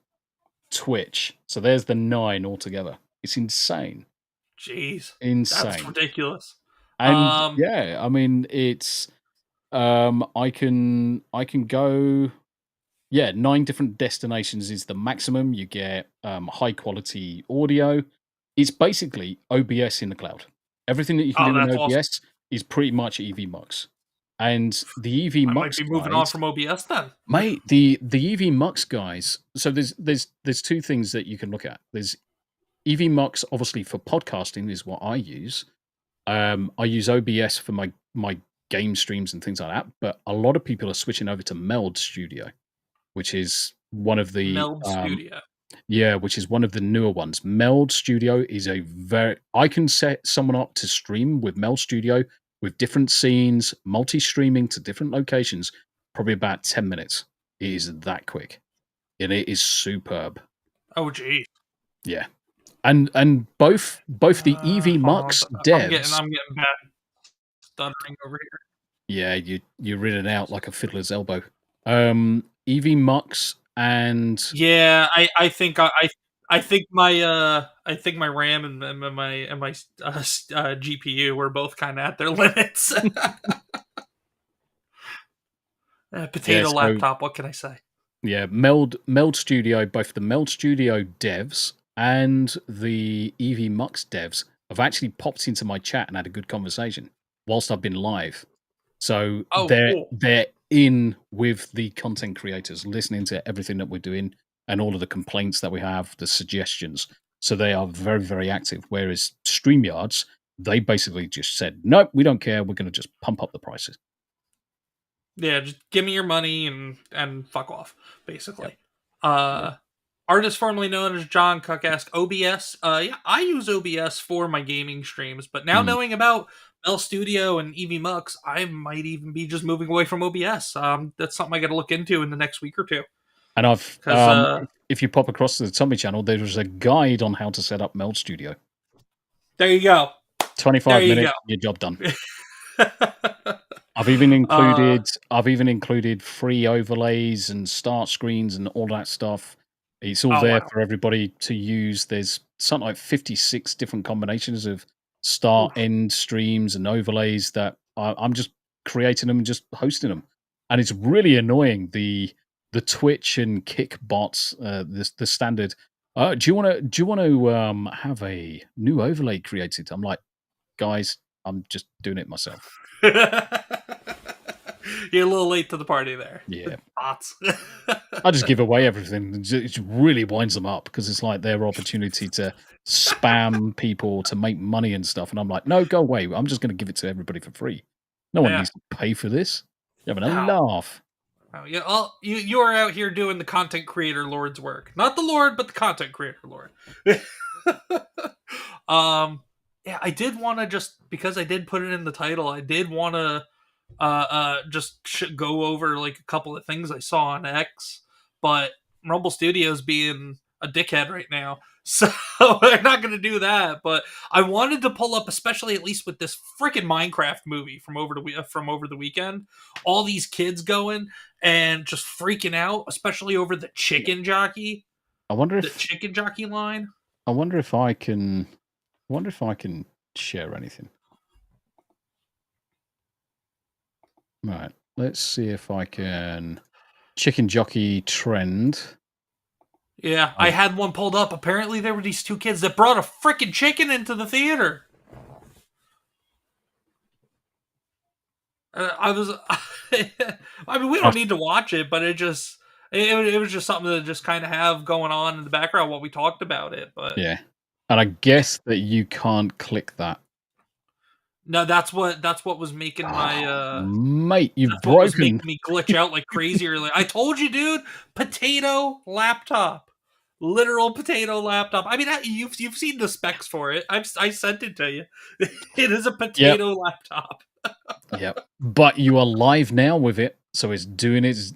Twitch. So there's the 9 altogether. It's insane. Jeez. Insane. That's ridiculous. And yeah, I mean, it's I can go 9 different destinations is the maximum. You get high quality audio. It's basically OBS in the cloud. Everything that you can do in OBS is pretty much EV Mux. And the EV Mux might be moving on from OBS then. Mate, the EV Mux guys, so there's 2 things that you can look at. There's EV Mux, obviously, for podcasting is what I use. I use OBS for my game streams and things like that, but a lot of people are switching over to Meld Studio, which is one of the Studio. Yeah, which is one of the newer ones. Meld Studio is I can set someone up to stream with Meld Studio with different scenes, multi-streaming to different locations, probably about 10 minutes. It is that quick. And it is superb. Oh, geez. Yeah. And both the EV Mux devs. I'm getting bad stuttering over here. Yeah, you're in and out like a fiddler's elbow. EV Mux and I think my RAM and my GPU were both kind of at their limits. Potato laptop. What can I say? Yeah, Meld Studio. Both the Meld Studio devs and the EV Mux devs have actually popped into my chat and had a good conversation whilst I've been live. So they're in with the content creators, listening to everything that we're doing and all of the complaints that we have, the suggestions. So they are very, very active. Whereas StreamYards, they basically just said, nope, we don't care. We're going to just pump up the prices. Yeah, just give me your money and fuck off, basically. Yep. Artist formerly known as John Cook asked, OBS. I use OBS for my gaming streams, but now knowing about Mel Studio and EV Mux, I might even be just moving away from OBS. That's something I got to look into in the next week or 2. And if you pop across to the Tombi channel, there's a guide on how to set up Meld Studio. There you go. 25 minutes, your job done. I've I've even Uh, included free overlays and start screens and all that stuff. It's all oh there wow. for everybody to use. There's something like 56 different combinations of start, Oof. end streams and overlays that I'm just creating them and just hosting them. And it's really annoying the Twitch and Kick bots, the standard. Do you want to have a new overlay created? I'm like, guys, I'm just doing it myself. You're a little late to the party there. Yeah. Bots. I just give away everything. It really winds them up because it's like their opportunity to spam people to make money and stuff. And I'm like, no, go away. I'm just going to give it to everybody for free. No one Yeah. needs to pay for this. You're having a No. laugh. Oh, yeah, you are out here doing the content creator Lord's work. Not the Lord, but the content creator Lord. Yeah, I did want to just because I did put it in the title. I did want to just go over like a couple of things I saw on X, but Rumble Studios being a dickhead right now, so we're not going to do that. But I wanted to pull up, especially at least with this freaking Minecraft movie from over the weekend. All these kids going and just freaking out, especially over the chicken jockey, I wonder the if chicken jockey line. I wonder if I can share anything. Right. Let's see if I can chicken jockey trend. Yeah, I had one pulled up. Apparently, there were these two kids that brought a freaking chicken into the theater. I was, I mean, we don't need to watch it, but it was just something to just kind of have going on in the background while we talked about it. But Yeah. And I guess that you can't click that. no, that's what was making my Mate, you've that's what was making broken. me glitch out like crazy earlier. I told you, dude, potato laptop, literal potato laptop. I mean, you've seen the specs for it. I sent it to you. It is a potato laptop. Yep. But you are live now with it, so it's doing its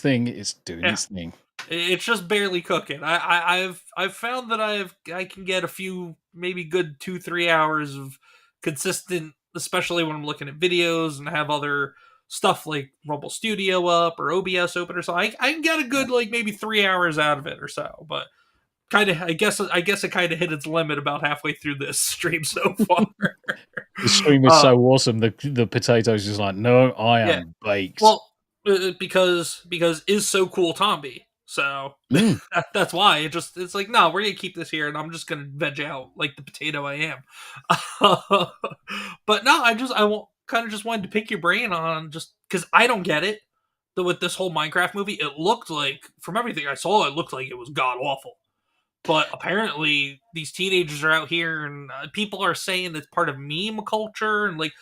thing. It's doing Yeah. its thing. It's just barely cooking. I've found that I can get a few, maybe good 2-3 hours of consistent, especially when I'm looking at videos and have other stuff like Rumble Studio up or OBS open or so. I can get a good like maybe 3 hours out of it or so. But kind of I guess it kind of hit its limit about halfway through this stream so far. The stream is so awesome. The potato's just like, no, I am baked. Well, because is so cool Tombi. So that's why it's like, no, we're gonna keep this here, and I'm just gonna veg out like the potato I am. But no, I kind of just wanted to pick your brain on just because I don't get it. With this whole Minecraft movie, it looked like from everything I saw, it looked like it was god awful. But apparently, these teenagers are out here, and people are saying it's part of meme culture, and like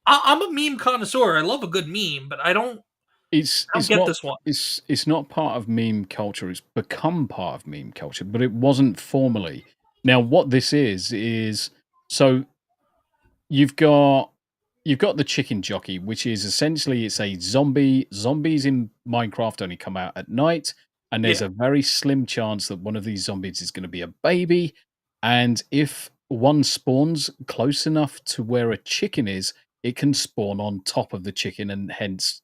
I'm a meme connoisseur. I love a good meme, but I don't It's get not this one. it's not part of meme culture. It's become part of meme culture, but it wasn't formally. Now, what this is so you've got the chicken jockey, which is essentially it's a zombie. Zombies in Minecraft only come out at night, and there's a very slim chance that one of these zombies is going to be a baby. And if one spawns close enough to where a chicken is, it can spawn on top of the chicken, and hence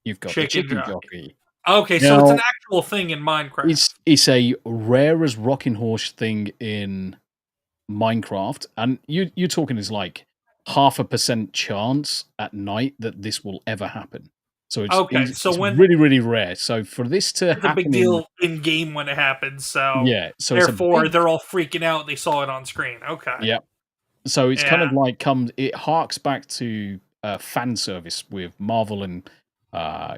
you've got the chicken jockey. Okay, so it's an actual thing in Minecraft. It's a rare as rocking horse thing in Minecraft, and you're talking is like 0.5% chance at night that this will ever happen. So it's really, really rare. So for this to it's happen, a big deal in game when it happens. So yeah, so therefore they're all freaking out. They saw it on screen. Okay, yeah. So it's kind of like it harks back to fan service with Marvel and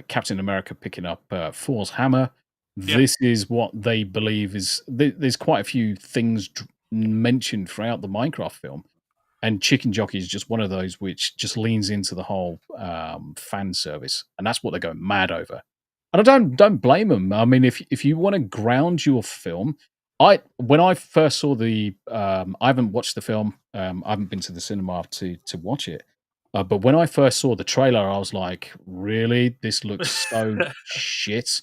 Captain America picking up Thor's hammer. This is what they believe is. There's quite a few things mentioned throughout the Minecraft film, and Chicken Jockey is just one of those which just leans into the whole fan service, and that's what they're going mad over. And I don't blame them. I mean, if you want to ground your film, when I first saw I haven't watched the film. I haven't been to the cinema to watch it. But when I first saw the trailer, I was like, "Really? This looks so shit."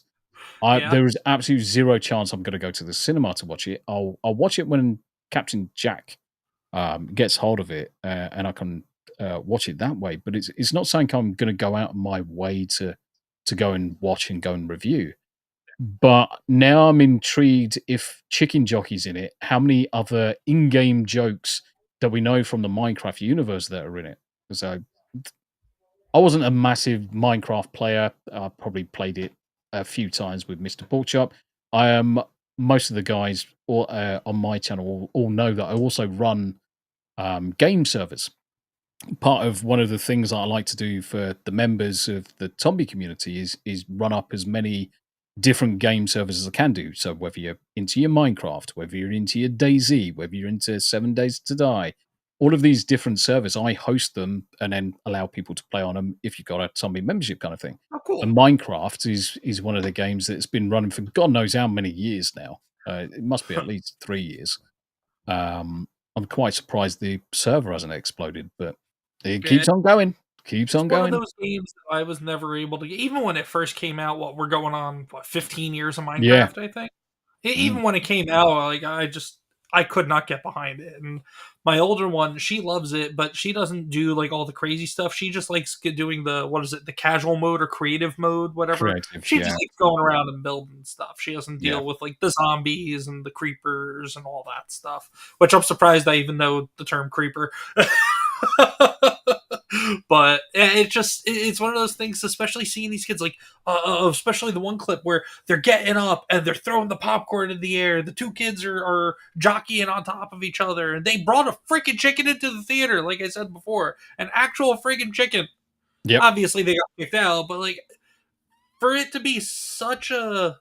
There is absolutely zero chance I'm going to go to the cinema to watch it. I'll watch it when Captain Jack gets hold of it, and I can watch it that way. But it's not something I'm going to go out of my way to go and watch and go and review. But now I'm intrigued if Chicken Jockey's in it, how many other in-game jokes that we know from the Minecraft universe that are in it? So I wasn't a massive Minecraft player. I probably played it a few times with Mr. Porkchop. I am most of the guys on my channel all know that I also run game servers. Part of one of the things that I like to do for the members of the Tombi community is run up as many different game servers as I can do. So whether you're into your Minecraft, whether you're into your DayZ, whether you're into 7 Days to Die, all of these different servers, I host them and then allow people to play on them if you've got a Tombi membership kind of thing. Oh, cool. And Minecraft is one of the games that's been running for God knows how many years now. It must be at least 3 years. I'm quite surprised the server hasn't exploded, but it keeps on going. Keeps on going. One of those games that I was never able to get, even when it first came out. What we're going on, 15 years of Minecraft, I think. Even when it came out, like I could not get behind it. And my older one, she loves it, but she doesn't do like all the crazy stuff. She just likes doing the casual mode or creative mode, whatever. Creative, she just likes going around and building stuff. She doesn't deal with like the zombies and the creepers and all that stuff, which I'm surprised I even know the term creeper. But it's one of those things, especially seeing these kids, like especially the one clip where they're getting up and they're throwing the popcorn in the air. The two kids are jockeying on top of each other, and they brought a freaking chicken into the theater, like I said before, an actual freaking chicken. Yep. Obviously they got kicked out, but like for it to be such a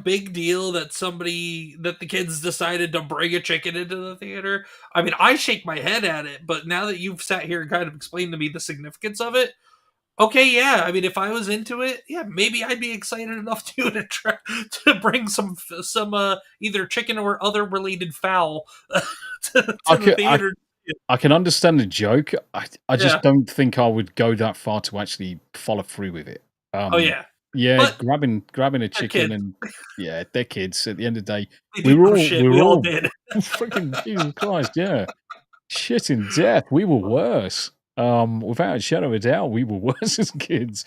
big deal that the kids decided to bring a chicken into the theater. I mean, I shake my head at it, but now that you've sat here and kind of explained to me the significance of it, okay, yeah. I mean, if I was into it, yeah, maybe I'd be excited enough to bring some either chicken or other related fowl to the theater. I can understand the joke. I just don't think I would go that far to actually follow through with it. Yeah, but grabbing a chicken and they're kids. At the end of the day, we all did. Freaking Jesus Christ, yeah, shit in death. We were worse. Without a shadow of a doubt, we were worse as kids.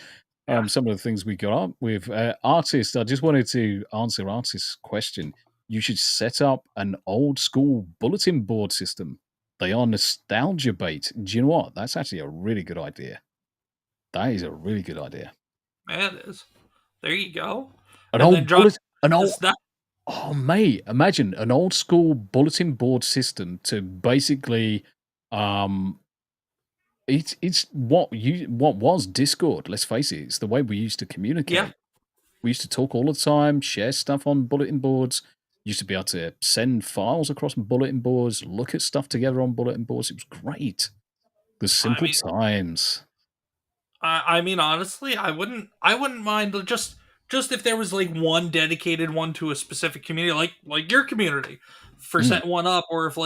Some of the things we got up with. Artist, I just wanted to answer Artist's question. You should set up an old school bulletin board system. They are nostalgia bait. Do you know what? That's actually a really good idea. That is a really good idea. Man, it is. There you go. Oh, mate, imagine an old school bulletin board system to basically, it's what was Discord. Let's face it, it's the way we used to communicate. Yeah. We used to talk all the time, share stuff on bulletin boards. Used to be able to send files across bulletin boards, look at stuff together on bulletin boards. It was great. The simple times. I mean, honestly, I wouldn't mind just if there was like one dedicated one to a specific community, like your community, for setting one up, or if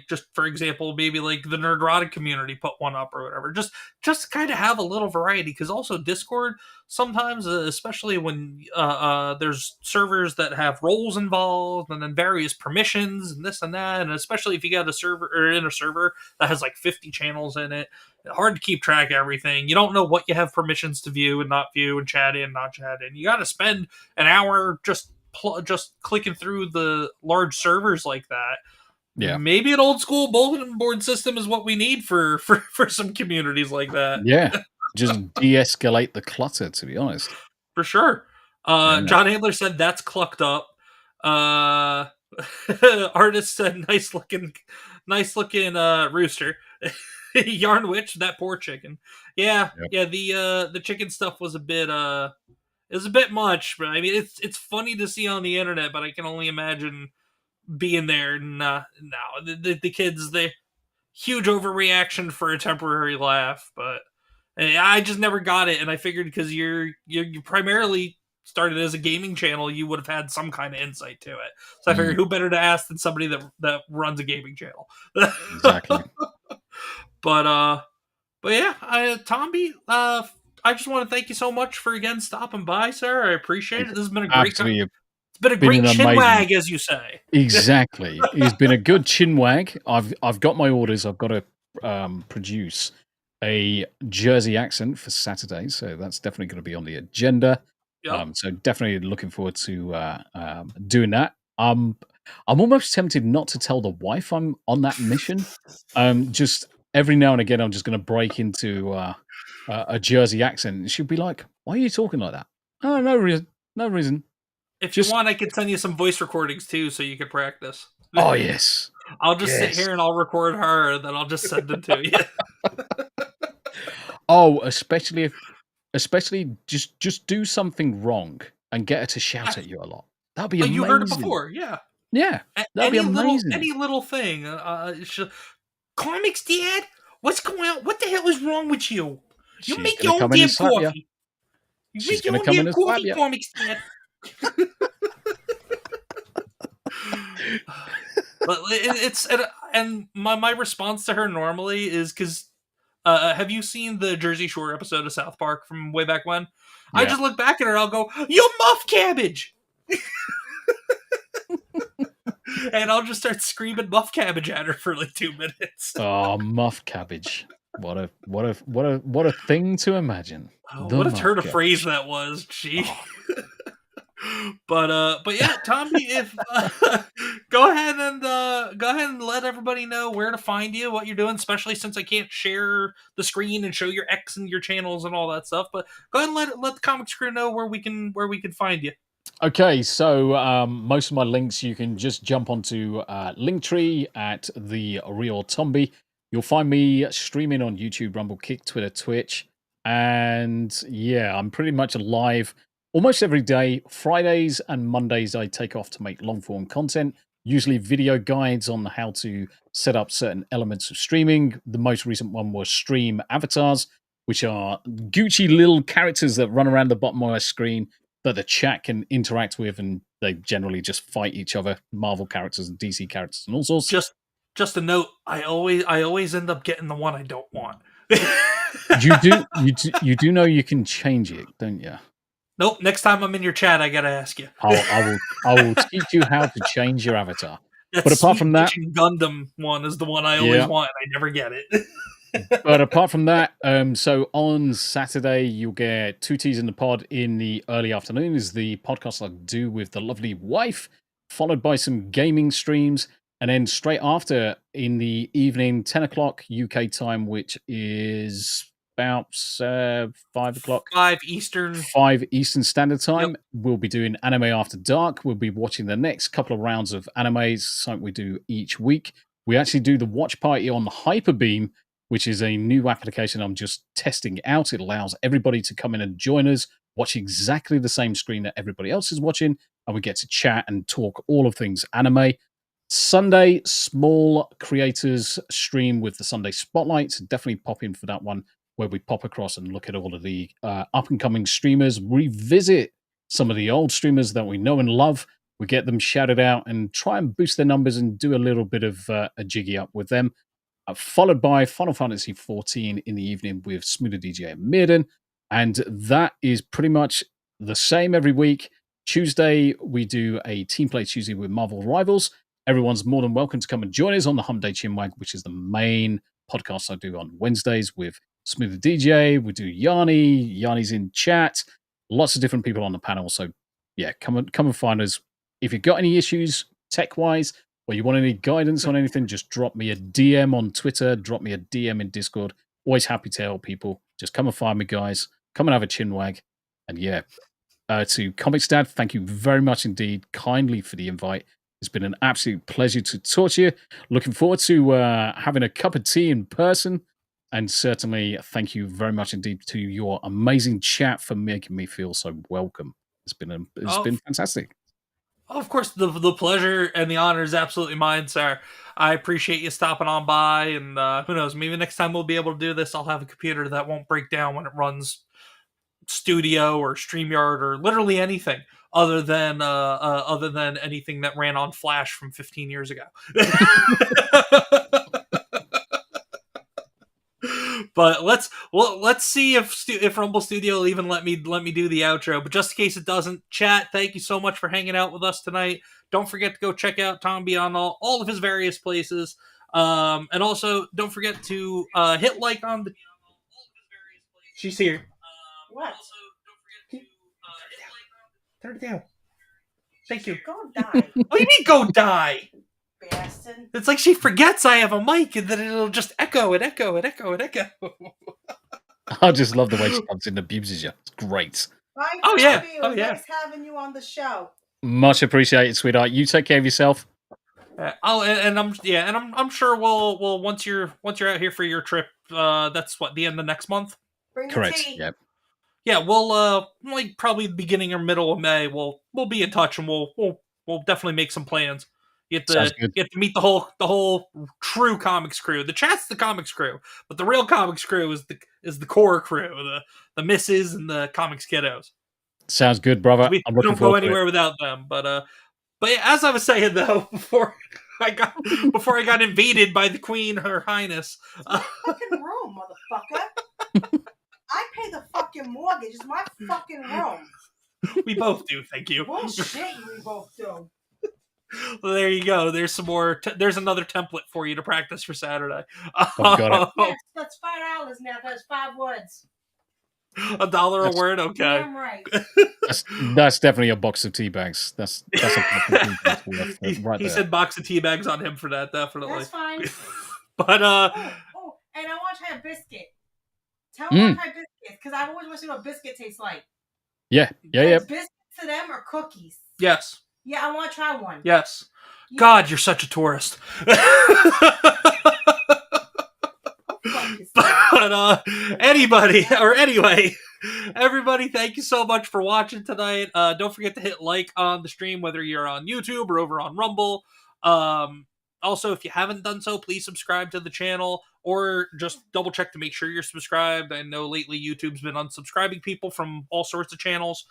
just for example, maybe like the Nerdrotic community put one up or whatever. Just kind of have a little variety, because also Discord sometimes, especially when there's servers that have roles involved and then various permissions and this and that, and especially if you got a server that has like 50 channels in it. Hard to keep track of everything. You don't know what you have permissions to view and not view, and chat in, not chat in. You got to spend an hour just clicking through the large servers like that. Yeah, maybe an old school bulletin board system is what we need for some communities like that. Yeah, just de-escalate the clutter. To be honest, for sure. John Handler said that's clucked up. Artist said nice looking rooster. Yarn Witch, that poor chicken. Yeah, the chicken stuff was a bit much, but I mean it's funny to see on the internet, but I can only imagine being there now. The kids, they huge overreaction for a temporary laugh, but I just never got it, and I figured because you primarily started as a gaming channel, you would have had some kind of insight to it. So I figured who better to ask than somebody that runs a gaming channel. Exactly. But yeah, Tombi, I just want to thank you so much for again stopping by, sir. I appreciate it. This has been a great time. It's been a great chinwag, as you say. Exactly. It's been a good chinwag. I've got my orders. I've got to produce a Jersey accent for Saturday, so that's definitely going to be on the agenda. Yep. So definitely looking forward to doing that. I'm almost tempted not to tell the wife I'm on that mission. Just every now and again, I'm just going to break into a Jersey accent, and she'll be like, "Why are you talking like that?" Oh, no reason, no reason. If Just you want, I could send you some voice recordings too, so you could practice. oh yes, I'll just sit yes. here and I'll record her, and then I'll just send it to you. Oh, especially just do something wrong and get her to shout at you a lot. That'd be Oh, amazing. you heard it before, yeah. Yeah, that'd be amazing. Any little thing. Comics, Dad? What's going on? What the hell is wrong with you? You She's make gonna your own come in damn and slap ya. coffee. You She's make your gonna own come in damn and slap coffee, ya. Comics, Dad. But it's and my response to her normally is because have you seen the Jersey Shore episode of South Park from way back when? I Yeah. just look back at her and I'll go, "You muff cabbage," and I'll just start screaming muff cabbage at her for like 2 minutes. Oh, muff cabbage. What a thing to imagine. Oh, The what a muff turn of cabbage. phrase that was. Gee. Oh. But yeah, Tombi, if go ahead and let everybody know where to find you, what you're doing, especially since I can't share the screen and show your X and your channels and all that stuff. But go ahead and let the comics crew know where we can find you. Okay, so most of my links you can just jump onto linktree at the Real Tombi. You'll find me streaming on YouTube, Rumble, Kick, Twitter, Twitch, and yeah, I'm pretty much live almost every day. Fridays and Mondays I take off to make long form content, usually video guides on how to set up certain elements of streaming. The most recent one was stream avatars, which are Gucci little characters that run around the bottom of my screen that the chat can interact with, and they generally just fight each other. Marvel characters and DC characters and all sorts. Just a note, I always end up getting the one I don't want. You do know you can change it, don't you? Nope. Next time I'm in your chat, I gotta ask you. I will teach you how to change your avatar. That But apart from that, Gundam one is the one I always want, and I never get it. but apart from that, so on Saturday you'll get 2 T's in the pod in the early afternoon is the podcast I do with the lovely wife, followed by some gaming streams, and then straight after in the evening, 10 o'clock UK time, which is about 5 o'clock. 5 Eastern. 5 Eastern Standard Time. We'll be doing Anime After Dark. We'll be watching the next couple of rounds of animes, something we do each week. We actually do the watch party on Hyperbeam, which is a new application I'm just testing out. It allows everybody to come in and join us, watch exactly the same screen that everybody else is watching, and we get to chat and talk all of things anime. Sunday, small creators stream with the Sunday Spotlight. Definitely pop in for that one, where we pop across and look at all of the up-and-coming streamers, revisit some of the old streamers that we know and love. We get them shouted out and try and boost their numbers and do a little bit of a jiggy up with them. Followed by Final Fantasy XIV in the evening with Smoother DJ and Mirden. And that is pretty much the same every week. Tuesday, we do a Team Play Tuesday with Marvel Rivals. Everyone's more than welcome to come and join us on the Hump Day Chinwag, which is the main podcast I do on Wednesdays with Smoother DJ. We do Yanni. Yanni's in chat. Lots of different people on the panel. So yeah, come and find us. If you've got any issues tech-wise, or you want any guidance on anything, just drop me a DM on Twitter, drop me a DM in Discord. Always happy to help people. Just come and find me, guys. Come and have a chinwag. And yeah, to Comics Dad, thank you very much indeed, kindly for the invite. It's been an absolute pleasure to talk to you. Looking forward to having a cup of tea in person. And certainly, thank you very much indeed to your amazing chat for making me feel so welcome. It's been fantastic. Of course, the pleasure and the honor is absolutely mine, sir. I appreciate you stopping on by, and who knows, maybe next time we'll be able to do this. I'll have a computer that won't break down when it runs Studio or StreamYard or literally anything other than anything that ran on Flash from 15 years ago. But let's see if Rumble Studio will even let me do the outro. But just in case it doesn't, chat, thank you so much for hanging out with us tonight. Don't forget to go check out Tombi on all of his various places. And also, don't forget to hit like on the. She's here. What? Turn it down. Thank you. Go die, What do you mean, go die? bastard. It's like she forgets I have a mic, and then it'll just echo and echo and echo and echo. I just love the way she comes in and abuses you. It's great. Bye, Oh, yeah. Tombi. It Oh, was yeah. nice having you on the show. Much appreciated, sweetheart. You take care of yourself. I'm sure we'll once you're out here for your trip. That's what, the end of next month. Bring the Correct. tea. Yep. Yeah, we'll like probably the beginning or middle of May. We'll be in touch, and we'll definitely make some plans. You Sounds good. get to meet the whole true comics crew. The chat's the comics crew, but the real comics crew is the core crew, the misses and the comics kiddos. Sounds good, brother. We I'm looking don't go forward to anywhere it. without them. But yeah, as I was saying though, before I got invaded by the Queen, Her Highness. Fucking room, motherfucker. I pay the fucking mortgage. It's my fucking room. We both do, thank you. Bullshit, we both do. Well, there you go. There's some more. There's another template for you to practice for Saturday. got Yes, that's $5 now. That's 5 words. $1 a word, okay. Damn right. That's definitely a box of tea bags. That's a box of tea bags worth right He there. said box of tea bags on him for that, definitely. That's fine. But Oh, and I want to try a biscuit. Tell me to try biscuits, because I've always wanted to see what biscuit tastes like. Yeah. Is biscuits to them or cookies? yes, Yeah, I want to try one. yes. Yeah. God, you're such a tourist. But anybody, or anyway, everybody, thank you so much for watching tonight. Don't forget to hit like on the stream, whether you're on YouTube or over on Rumble. Also, if you haven't done so, please subscribe to the channel, or just double check to make sure you're subscribed. I know lately YouTube's been unsubscribing people from all sorts of channels.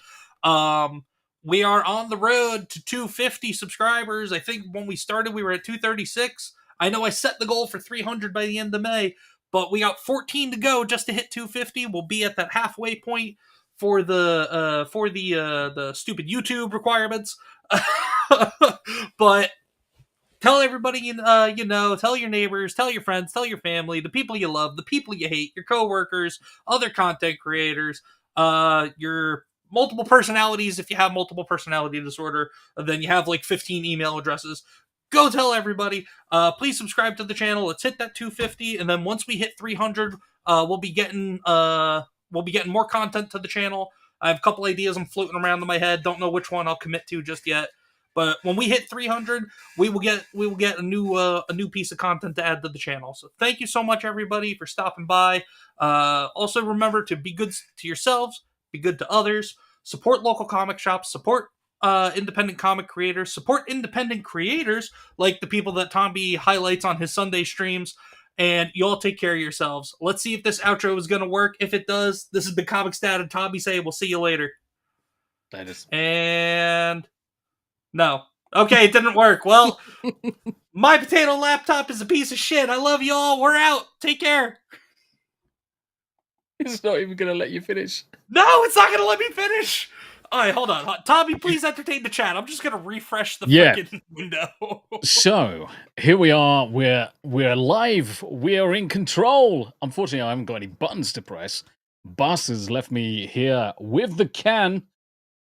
We are on the road to 250 subscribers. I think when we started, we were at 236. I know I set the goal for 300 by the end of May, but we got 14 to go just to hit 250. We'll be at that halfway point for the stupid YouTube requirements. But tell everybody you know, tell your neighbors, tell your friends, tell your family, the people you love, the people you hate, your coworkers, other content creators, your multiple personalities. If you have multiple personality disorder, then you have like 15 email addresses. Go tell everybody. Please subscribe to the channel. Let's hit that 250, and then once we hit 300, we'll be getting more content to the channel. I have a couple ideas I'm floating around in my head. Don't know which one I'll commit to just yet. But when we hit 300, we will get a new piece of content to add to the channel. So thank you so much, everybody, for stopping by. Also, remember to be good to yourselves, be good to others, support local comic shops, support independent comic creators, support independent creators like the people that Tombi highlights on his Sunday streams, and you all take care of yourselves. Let's see if this outro is going to work. If it does, this has been Comics Dad and Tombi say, we'll see you later. That is. And no. Okay, it didn't work. Well, my potato laptop is a piece of shit. I love you all. We're out. Take care. It's not even going to let you finish. No, it's not going to let me finish. All right, hold on. Tombi, please entertain the chat. I'm just going to refresh the freaking window. So, here we are. We're live. We are in control. Unfortunately, I haven't got any buttons to press. Bus has left me here with the can.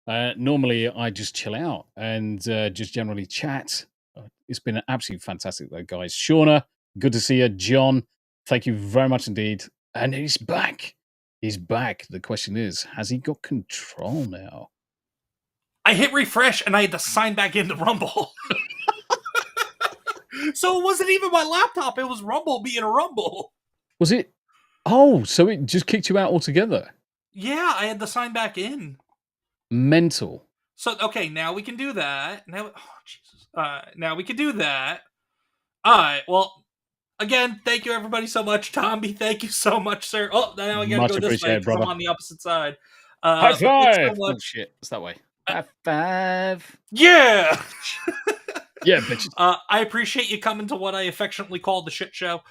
Normally, I just chill out and just generally chat. It's been absolutely fantastic, though, guys. Shauna, good to see you. John, thank you very much indeed. And he's back. He's back. The question is, has he got control now? I hit refresh and I had to sign back into Rumble. So it wasn't even my laptop. It was Rumble being a Rumble. Was it? Oh, so it just kicked you out altogether? Yeah, I had to sign back in. Mental. So, okay, now we can do that. Now, oh, Jesus. Now we can do that. All right, well, again, thank you everybody so much. Tombi, thank you so much, sir. Oh, now I gotta Much go this way appreciated, because I'm brother. on the opposite side. High but thanks so five! much. Oh, shit. It's that way. High five. Yeah! Yeah, bitches. I appreciate you coming to what I affectionately call the shit show.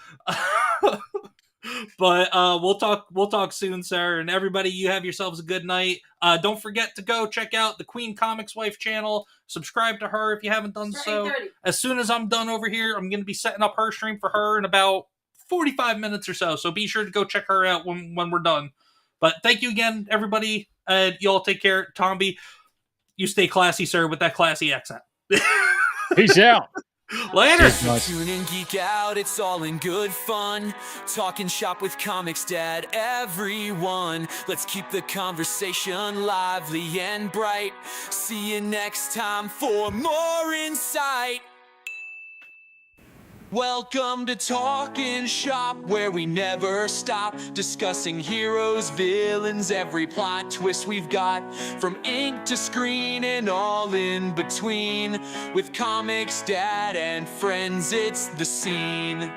But we'll talk soon, sir. And everybody, you have yourselves a good night. Don't forget to go check out the Queen Comics Wife channel. Subscribe to her if you haven't done so. As soon as I'm done over here, I'm going to be setting up her stream for her in about 45 minutes or so. So be sure to go check her out when we're done. But thank you again, everybody. You all take care. Tombi, you stay classy, sir, with that classy accent. Peace out. Later. Tune in, geek out, it's all in good fun. Talking shop with Comics Dad, everyone. Let's keep the conversation lively and bright. See you next time for more insight. Welcome to Talkin' Shop, where we never stop discussing heroes, villains, every plot twist we've got, from ink to screen and all in between. With Comics Dad and friends, it's the scene.